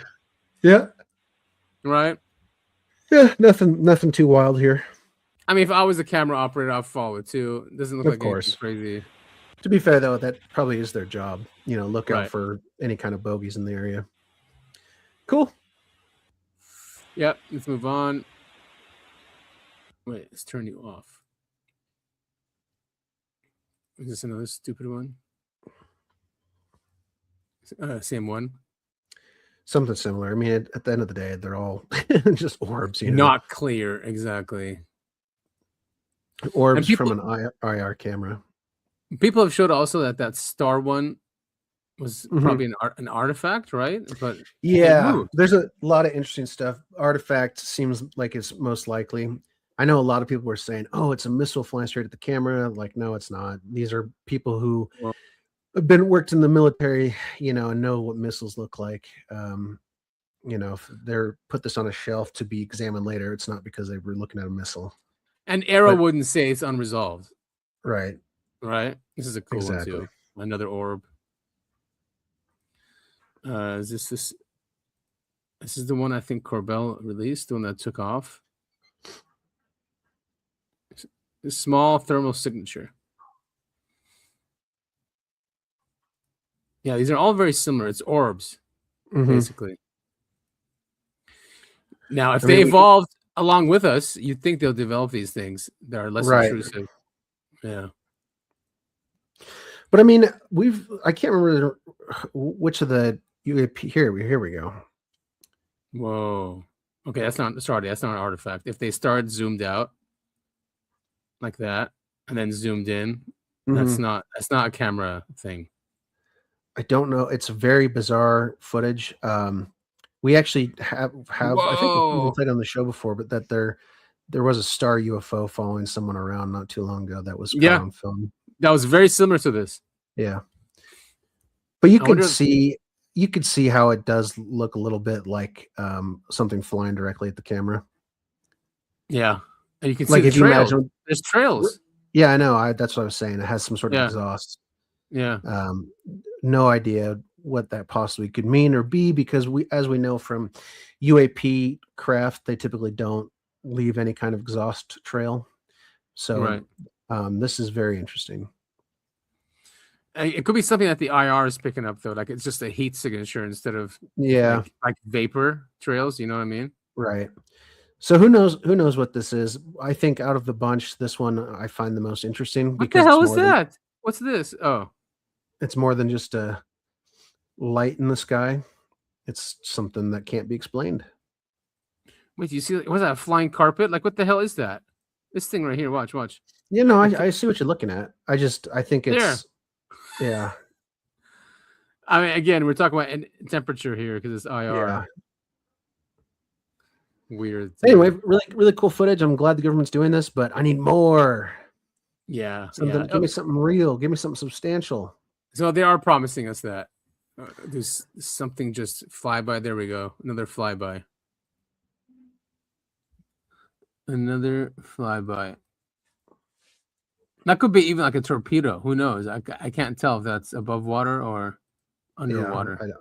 Yeah. Right? Yeah, nothing too wild here. I mean, if I was a camera operator, I'd follow it too. It doesn't look Of like course. anything crazy. To be fair, though, that probably is their job. Look out Right. for any kind of bogeys in the area. Cool. Yep, let's move on. Wait, let's turn you off. Is this another stupid one? Same one. Something similar. I mean, at the end of the day, they're all just orbs. Not clear, exactly. Orbs And people- from an IR camera. People have showed also that star one was probably an artifact, right? But Yeah, there's a lot of interesting stuff. Artifact seems like it's most likely. I know a lot of people were saying, "Oh, it's a missile flying straight at the camera." Like, no, it's not. These are people who have worked in the military, and know what missiles look like. If they're put this on a shelf to be examined later, it's not because they were looking at a missile. And Arrow wouldn't say it's unresolved. Right. Right? This is a cool Exactly. one too. Another orb. Is this is the one I think Corbell released, the one that took off. A small thermal signature. Yeah, these are all very similar. It's orbs, basically. Now, if they evolved along with us, you'd think they'll develop these things that are less intrusive. Yeah. But I mean, I can't remember which of the UAP. Here we go. Whoa. Okay, that's not an artifact. If they start zoomed out like that and then zoomed in, that's not a camera thing. I don't know. It's very bizarre footage. We actually have I think we played on the show before, but that there was a star UFO following someone around not too long ago that was on film. That was very similar to this. Yeah. But you could see you could see how it does look a little bit like something flying directly at the camera. Yeah, and you can Like see if the you trails. imagine, There's trails. yeah, I know. That's what I was saying. It has some sort of Yeah. exhaust. Yeah. No idea what that possibly could mean or be, because as we know from UAP craft, they typically don't leave any kind of exhaust trail. So Right. This is very interesting. It could be something that the IR is picking up, though. Like it's just a heat signature instead of like vapor trails. You know what I mean? Right. So who knows what this is? I think out of the bunch, this one I find the most interesting. What the hell is that? What's this? Oh, it's more than just a light in the sky. It's something that can't be explained. wait, do you see? Was that a flying carpet? Like what the hell is that? This thing right here. Watch. You know, I see what you're looking at. I think it's yeah. I mean, again, we're talking about temperature here because it's IR. Yeah. Weird. Anyway, really cool footage. I'm glad the government's doing this, but I need more. Yeah. Give me something real. Give me something substantial. So they are promising us that. There's something just flyby. There we go. Another flyby. Another flyby. That could be even like a torpedo. Who knows? I can't tell if that's above water or underwater. Yeah,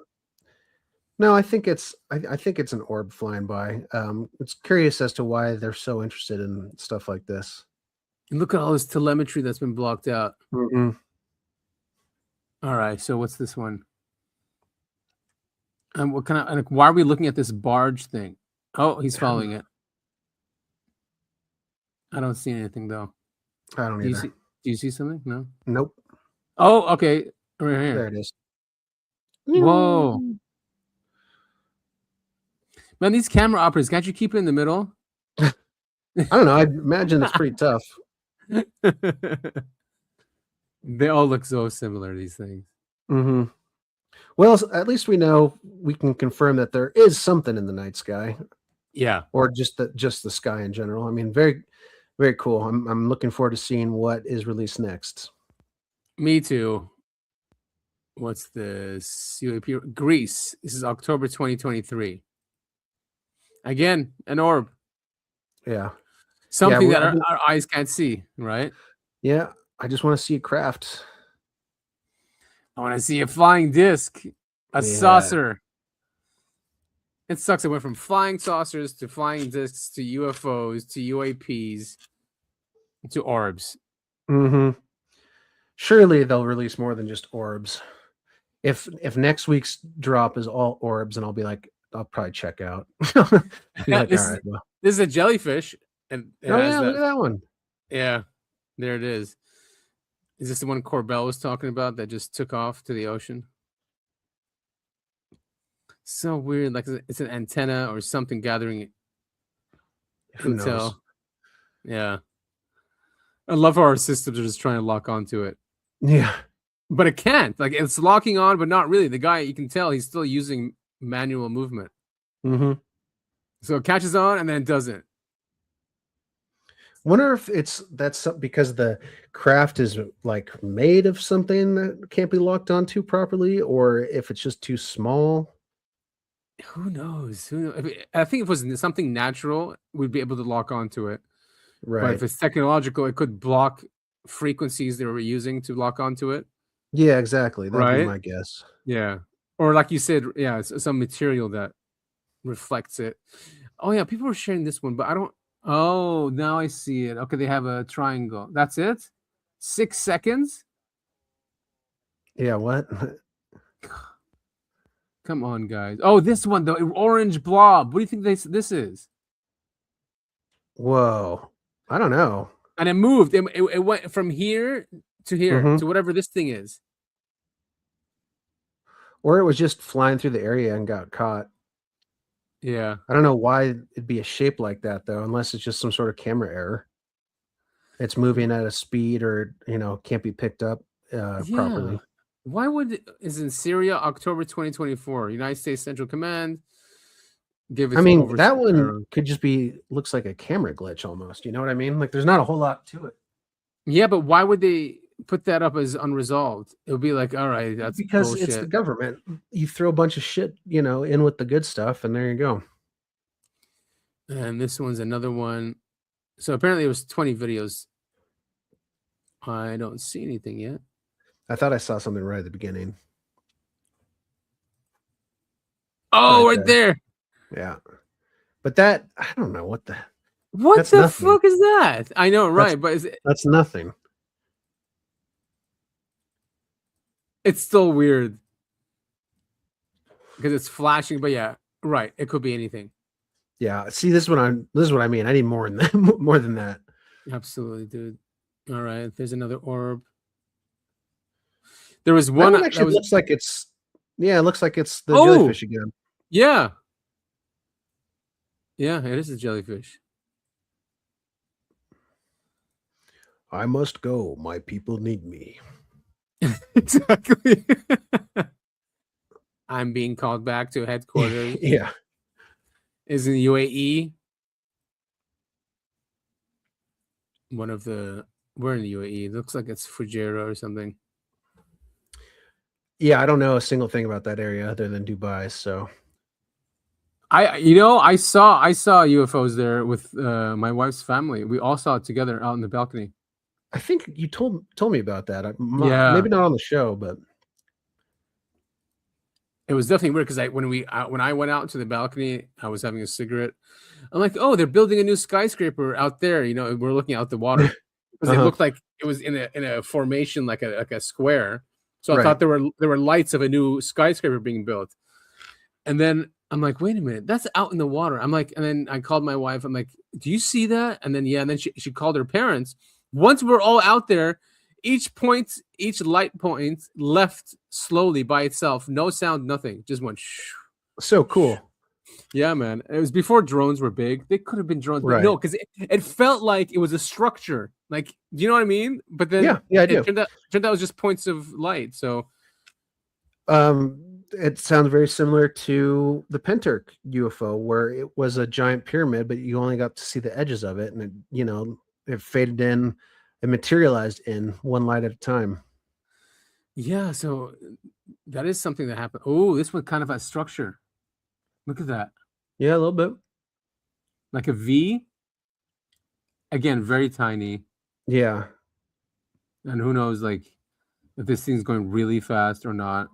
no, I think it's an orb flying by. It's curious as to why they're so interested in stuff like this. And look at all this telemetry that's been blocked out. Mm-mm. All right, so what's this one? And what kind of? Why are we looking at this barge thing? Oh, he's following it. I don't see anything though. I don't either. Do you see something? No. Nope. Oh, okay. Right here. There it is. Whoa. Man, these camera operators, can't you keep it in the middle? I don't know. I imagine it's pretty tough. They all look so similar, these things. Mm-hmm. Well, at least we know, we can confirm that there is something in the night sky. Yeah. Or just the sky in general. I mean, very, very cool. I'm looking forward to seeing what is released next. Me too. What's this? UAP Greece. This is October 2023. Again, an orb. Yeah. Something that our eyes can't see, right? Yeah. I just want to see a craft. I want to see a flying disc, a saucer. It sucks. It went from flying saucers to flying discs to UFOs to UAPs to orbs. Mm-hmm. Surely they'll release more than just orbs. If next week's drop is all orbs, and I'll probably check out. This is a jellyfish, and look at that one. Yeah, there it is. Is this the one Corbell was talking about that just took off to the ocean? So weird, like it's an antenna or something gathering Who knows? Yeah. I love how our systems are just trying to lock onto it. Yeah. But it can't. Like it's locking on, but not really. The guy, you can tell he's still using manual movement. Mm-hmm. So it catches on and then it doesn't. Wonder if that's because the craft is like made of something that can't be locked onto properly, or if it's just too small. Who knows? I think if it was something natural, we'd be able to lock onto it. Right. But if it's technological, it could block frequencies they were using to lock onto it. Yeah, exactly. That'd be Right? my guess. Yeah. Or like you said, yeah, it's some material that reflects it. Oh yeah, people were sharing this one, but I don't. Oh, now I see it. Okay, they have a triangle. That's it? 6 seconds? Yeah, what? Come on, guys. Oh, this one, the orange blob. What do you think this is? Whoa. I don't know. And it moved. It went from here to here Mhm. to whatever this thing is. Or it was just flying through the area and got caught. Yeah. I don't know why it'd be a shape like that, though, unless it's just some sort of camera error. It's moving at a speed or, can't be picked up properly. Why is in Syria, October 2024, United States Central Command give it. I mean, that one could just looks like a camera glitch almost. You know what I mean? Like there's not a whole lot to it. Yeah, but why would they put that up as unresolved. It'll be like, all right, that's because bullshit. it's the government. You throw a bunch of shit, in with the good stuff, and there you go. And this one's another one. So apparently it was 20 videos. I don't see anything yet. I thought I saw something right at the beginning. Oh, right there. Yeah. But that, I don't know what the fuck is that? I know, right? But that's nothing. It's still weird because it's flashing. But yeah, right. It could be anything. Yeah. See, this is what I mean. I need more than that. More than that. Absolutely, dude. All right. There's another orb. There was one. That actually looks like it's. Yeah, it looks like it's the jellyfish again. Yeah. Yeah, it is a jellyfish. I must go. My people need me. Exactly. I'm being called back to headquarters. Yeah. Is in the UAE. We're in the UAE. It looks like it's Fujairah or something. Yeah, I don't know a single thing about that area other than Dubai. So I saw UFOs there with my wife's family. We all saw it together out on the balcony. I think you told me about that. Yeah, maybe not on the show, but it was definitely weird because when I went out to the balcony, I was having a cigarette. I'm like, oh, they're building a new skyscraper out there. We're looking out the water because it looked like it was in a formation like a square. So I thought there were lights of a new skyscraper being built. And then I'm like, wait a minute, that's out in the water. I'm like, and then I called my wife. I'm like, do you see that? And then she called her parents. Once we're all out there, each light point left slowly by itself, no sound, nothing, just went. So cool. Yeah, man. It was before drones were big. They could have been drones, but no, because it felt like it was a structure. Like, do you know what I mean? But then yeah, I do. It turned out it was just points of light. So, it sounds very similar to the Pentarch UFO, where it was a giant pyramid, but you only got to see the edges of it, and it faded in, it materialized in one light at a time. Yeah, so that is something that happened. Oh, this one kind of has structure. Look at that. Yeah, a little bit. Like a V. Again, very tiny. Yeah. And who knows, like, if this thing's going really fast or not.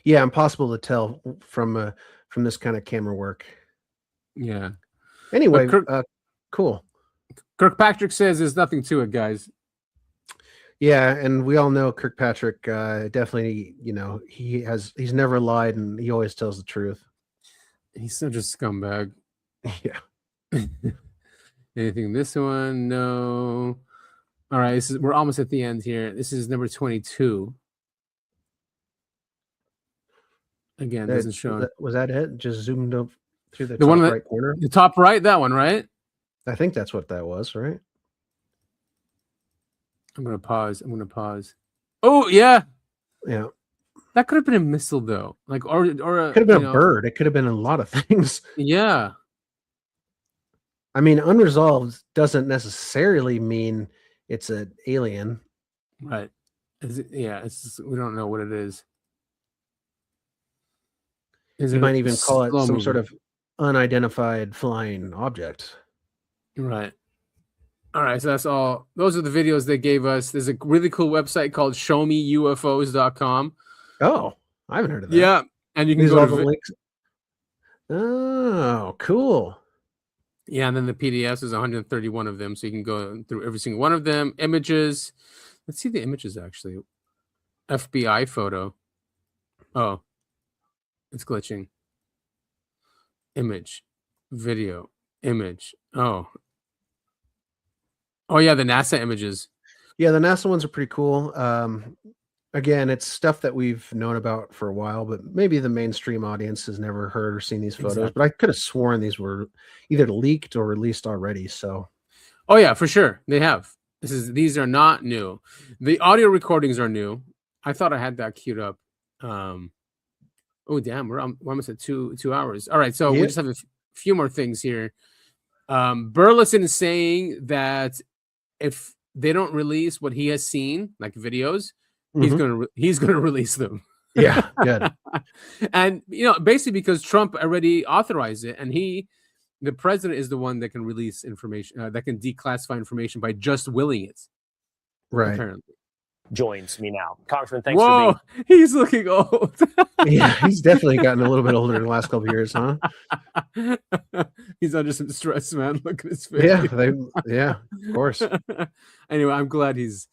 Yeah, impossible to tell from this kind of camera work. Yeah. Anyway, cool. Kirkpatrick says there's nothing to it, guys. Yeah, and we all know Kirkpatrick definitely, he's never lied and he always tells the truth. He's such a scumbag. Yeah. Anything this one? No. All right, we're almost at the end here. This is number 22. Again, doesn't show. Was that it? Just zoomed up through the top one right corner? The top right, that one, right? I think that's what that was, right? I'm going to pause. Oh, yeah. Yeah. That could have been a missile, though. Like, or it could have been a bird. It could have been a lot of things. Yeah. I mean, unresolved doesn't necessarily mean it's an alien. Right. We don't know what it is. You might even call it some sort of unidentified flying object. Right. All right. So that's all. Those are the videos they gave us. There's a really cool website called showmeufos.com. Oh, I haven't heard of that. Yeah. And you can go to the links. Oh, cool. Yeah. And then the PDFs is 131 of them. So you can go through every single one of them. Images. Let's see the images actually. FBI photo. Oh. It's glitching. Image, video, image. Oh, yeah, the NASA images. Yeah, the NASA ones are pretty cool. Again, it's stuff that we've known about for a while, but maybe the mainstream audience has never heard or seen these photos. Exactly. But I could have sworn these were either leaked or released already. So, oh yeah, for sure they have. These are not new. The audio recordings are new. I thought I had that queued up. Oh, damn, we're almost at 2 hours. All right, so we just have a few more things here. Burleson is saying that if they don't release what he has seen, like videos, he's gonna release them. Yeah, good. And basically because Trump already authorized it, and the president is the one that can release information, that can declassify information by just willing it. Right. Apparently. Joins me now. Congressman, thanks Whoa, for being. he's looking old. Yeah, he's definitely gotten a little bit older in the last couple of years, huh? He's under some stress, man. Look at his face. Yeah, of course. Anyway, I'm glad he's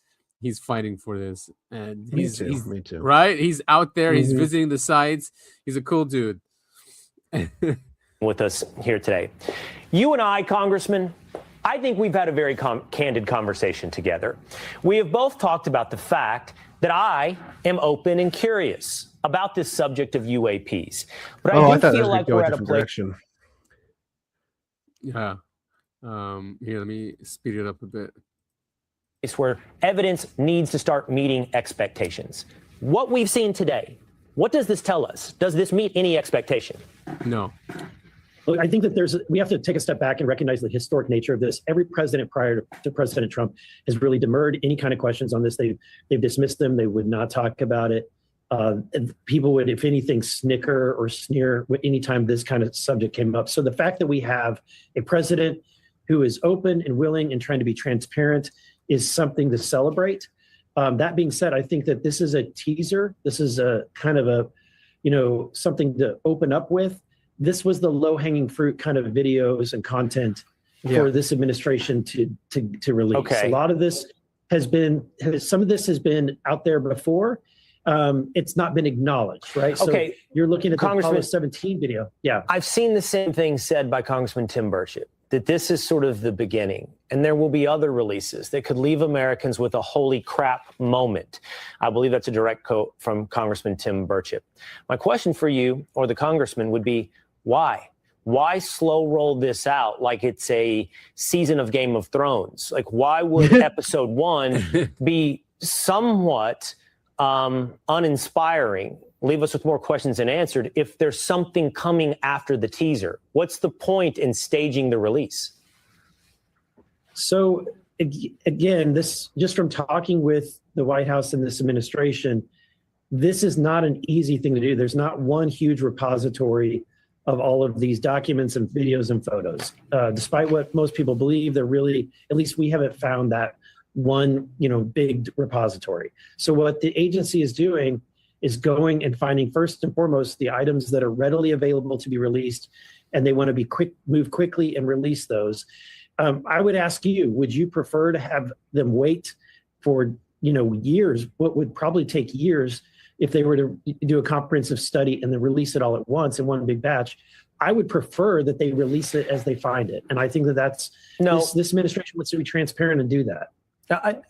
fighting for this, and Me he's too. Right. He's out there. He's Mhm. visiting the sites. He's a cool dude. With us here today. You and I, Congressman, I think we've had a very candid conversation together. We have both talked about the fact that I am open and curious about this subject of UAPs. But I do feel like we're at a place. Direction. Yeah. Here, let me speed it up a bit. It's where evidence needs to start meeting expectations. What we've seen today, what does this tell us? Does this meet any expectation? No. Look, I think that we have to take a step back and recognize the historic nature of this. Every president prior to President Trump has really demurred any kind of questions on this. They've dismissed them. They would not talk about it. And people would, if anything, snicker or sneer anytime this kind of subject came up. So the fact that we have a president who is open and willing and trying to be transparent is something to celebrate. That being said, I think that this is a teaser. This is a kind of a, something to open up with. This was the low-hanging fruit kind of videos and content for this administration to release. Okay. A lot of this some of this has been out there before. It's not been acknowledged, right? Okay. So you're looking at the Congressman, Apollo 17 video. Yeah. I've seen the same thing said by Congressman Tim Burchett, that this is sort of the beginning, and there will be other releases that could leave Americans with a holy crap moment. I believe that's a direct quote from Congressman Tim Burchett. My question for you or the congressman would be, why? Why slow roll this out like it's a season of Game of Thrones? Like, why would episode 1 be somewhat uninspiring, leave us with more questions than answered, if there's something coming after the teaser? What's the point in staging the release? So again, this just from talking with the White House and this administration, this is not an easy thing to do. There's not one huge repository of all of these documents and videos and photos. Despite what most people believe, they're really, at least we haven't found that one, big repository. So what the agency is doing is going and finding first and foremost the items that are readily available to be released, and they want to move quickly and release those. I would ask you, would you prefer to have them wait for years? What would probably take years if they were to do a comprehensive study and then release it all at once in one big batch? I would prefer that they release it as they find it, and I think that's this administration wants to be transparent and do that. Now,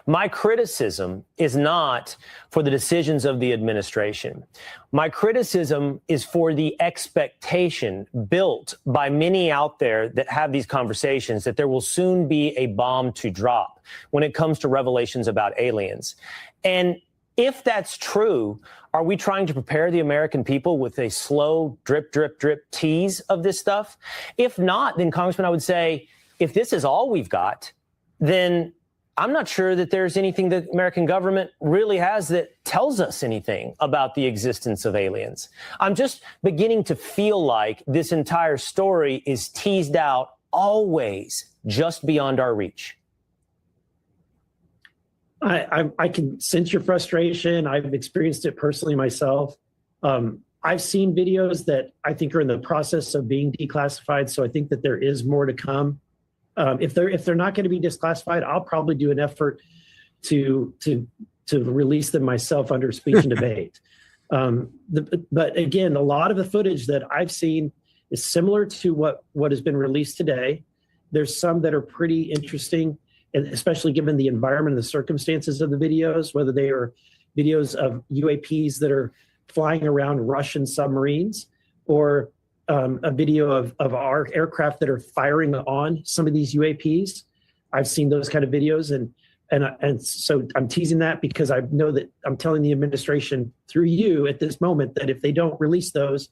my criticism is not for the decisions of the administration. My criticism is for the expectation built by many out there that have these conversations that there will soon be a bomb to drop when it comes to revelations about aliens. And if that's true, are we trying to prepare the American people with a slow drip, drip, drip tease of this stuff? If not, then, Congressman, I would say, if this is all we've got, then I'm not sure that there's anything the American government really has that tells us anything about the existence of aliens. I'm just beginning to feel like this entire story is teased out always just beyond our reach. I can sense your frustration. I've experienced it personally myself. I've seen videos that I think are in the process of being declassified, so I think that there is more to come. If they're not going to be declassified, I'll probably do an effort to release them myself under speech and debate. But again, a lot of the footage that I've seen is similar to what has been released today. There's some that are pretty interesting, and especially given the environment and the circumstances of the videos, whether they are videos of UAPs that are flying around Russian submarines, or a video of our aircraft that are firing on some of these UAPs. I've seen those kind of videos, and so I'm teasing that because I know that I'm telling the administration through you at this moment that if they don't release those,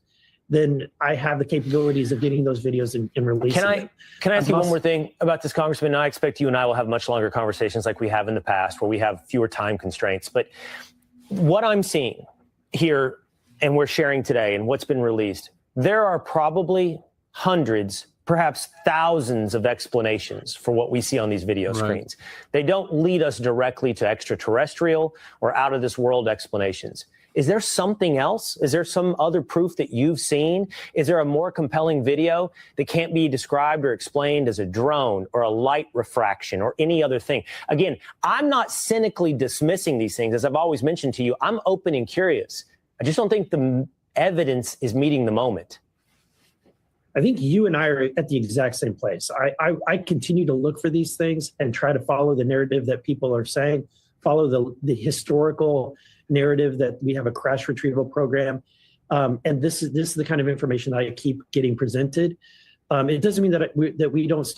then I have the capabilities of getting those videos and releasing them. Can I ask you one more thing about this, Congressman? I expect you and I will have much longer conversations like we have in the past, where we have fewer time constraints. But what I'm seeing here, and we're sharing today, and what's been released, there are probably hundreds, perhaps thousands of explanations for what we see on these video screens. They don't lead us directly to extraterrestrial or out of this world explanations. Is there something else? Is there some other proof that you've seen? Is there a more compelling video that can't be described or explained as a drone or a light refraction or any other thing? Again, I'm not cynically dismissing these things. As I've always mentioned to you, I'm open and curious. I just don't think the evidence is meeting the moment. I think you and I are at the exact same place. I continue to look for these things and try to follow the narrative that people are saying, follow the historical narrative that we have a crash retrieval program. And this is the kind of information that I keep getting presented. It doesn't mean that we don't stop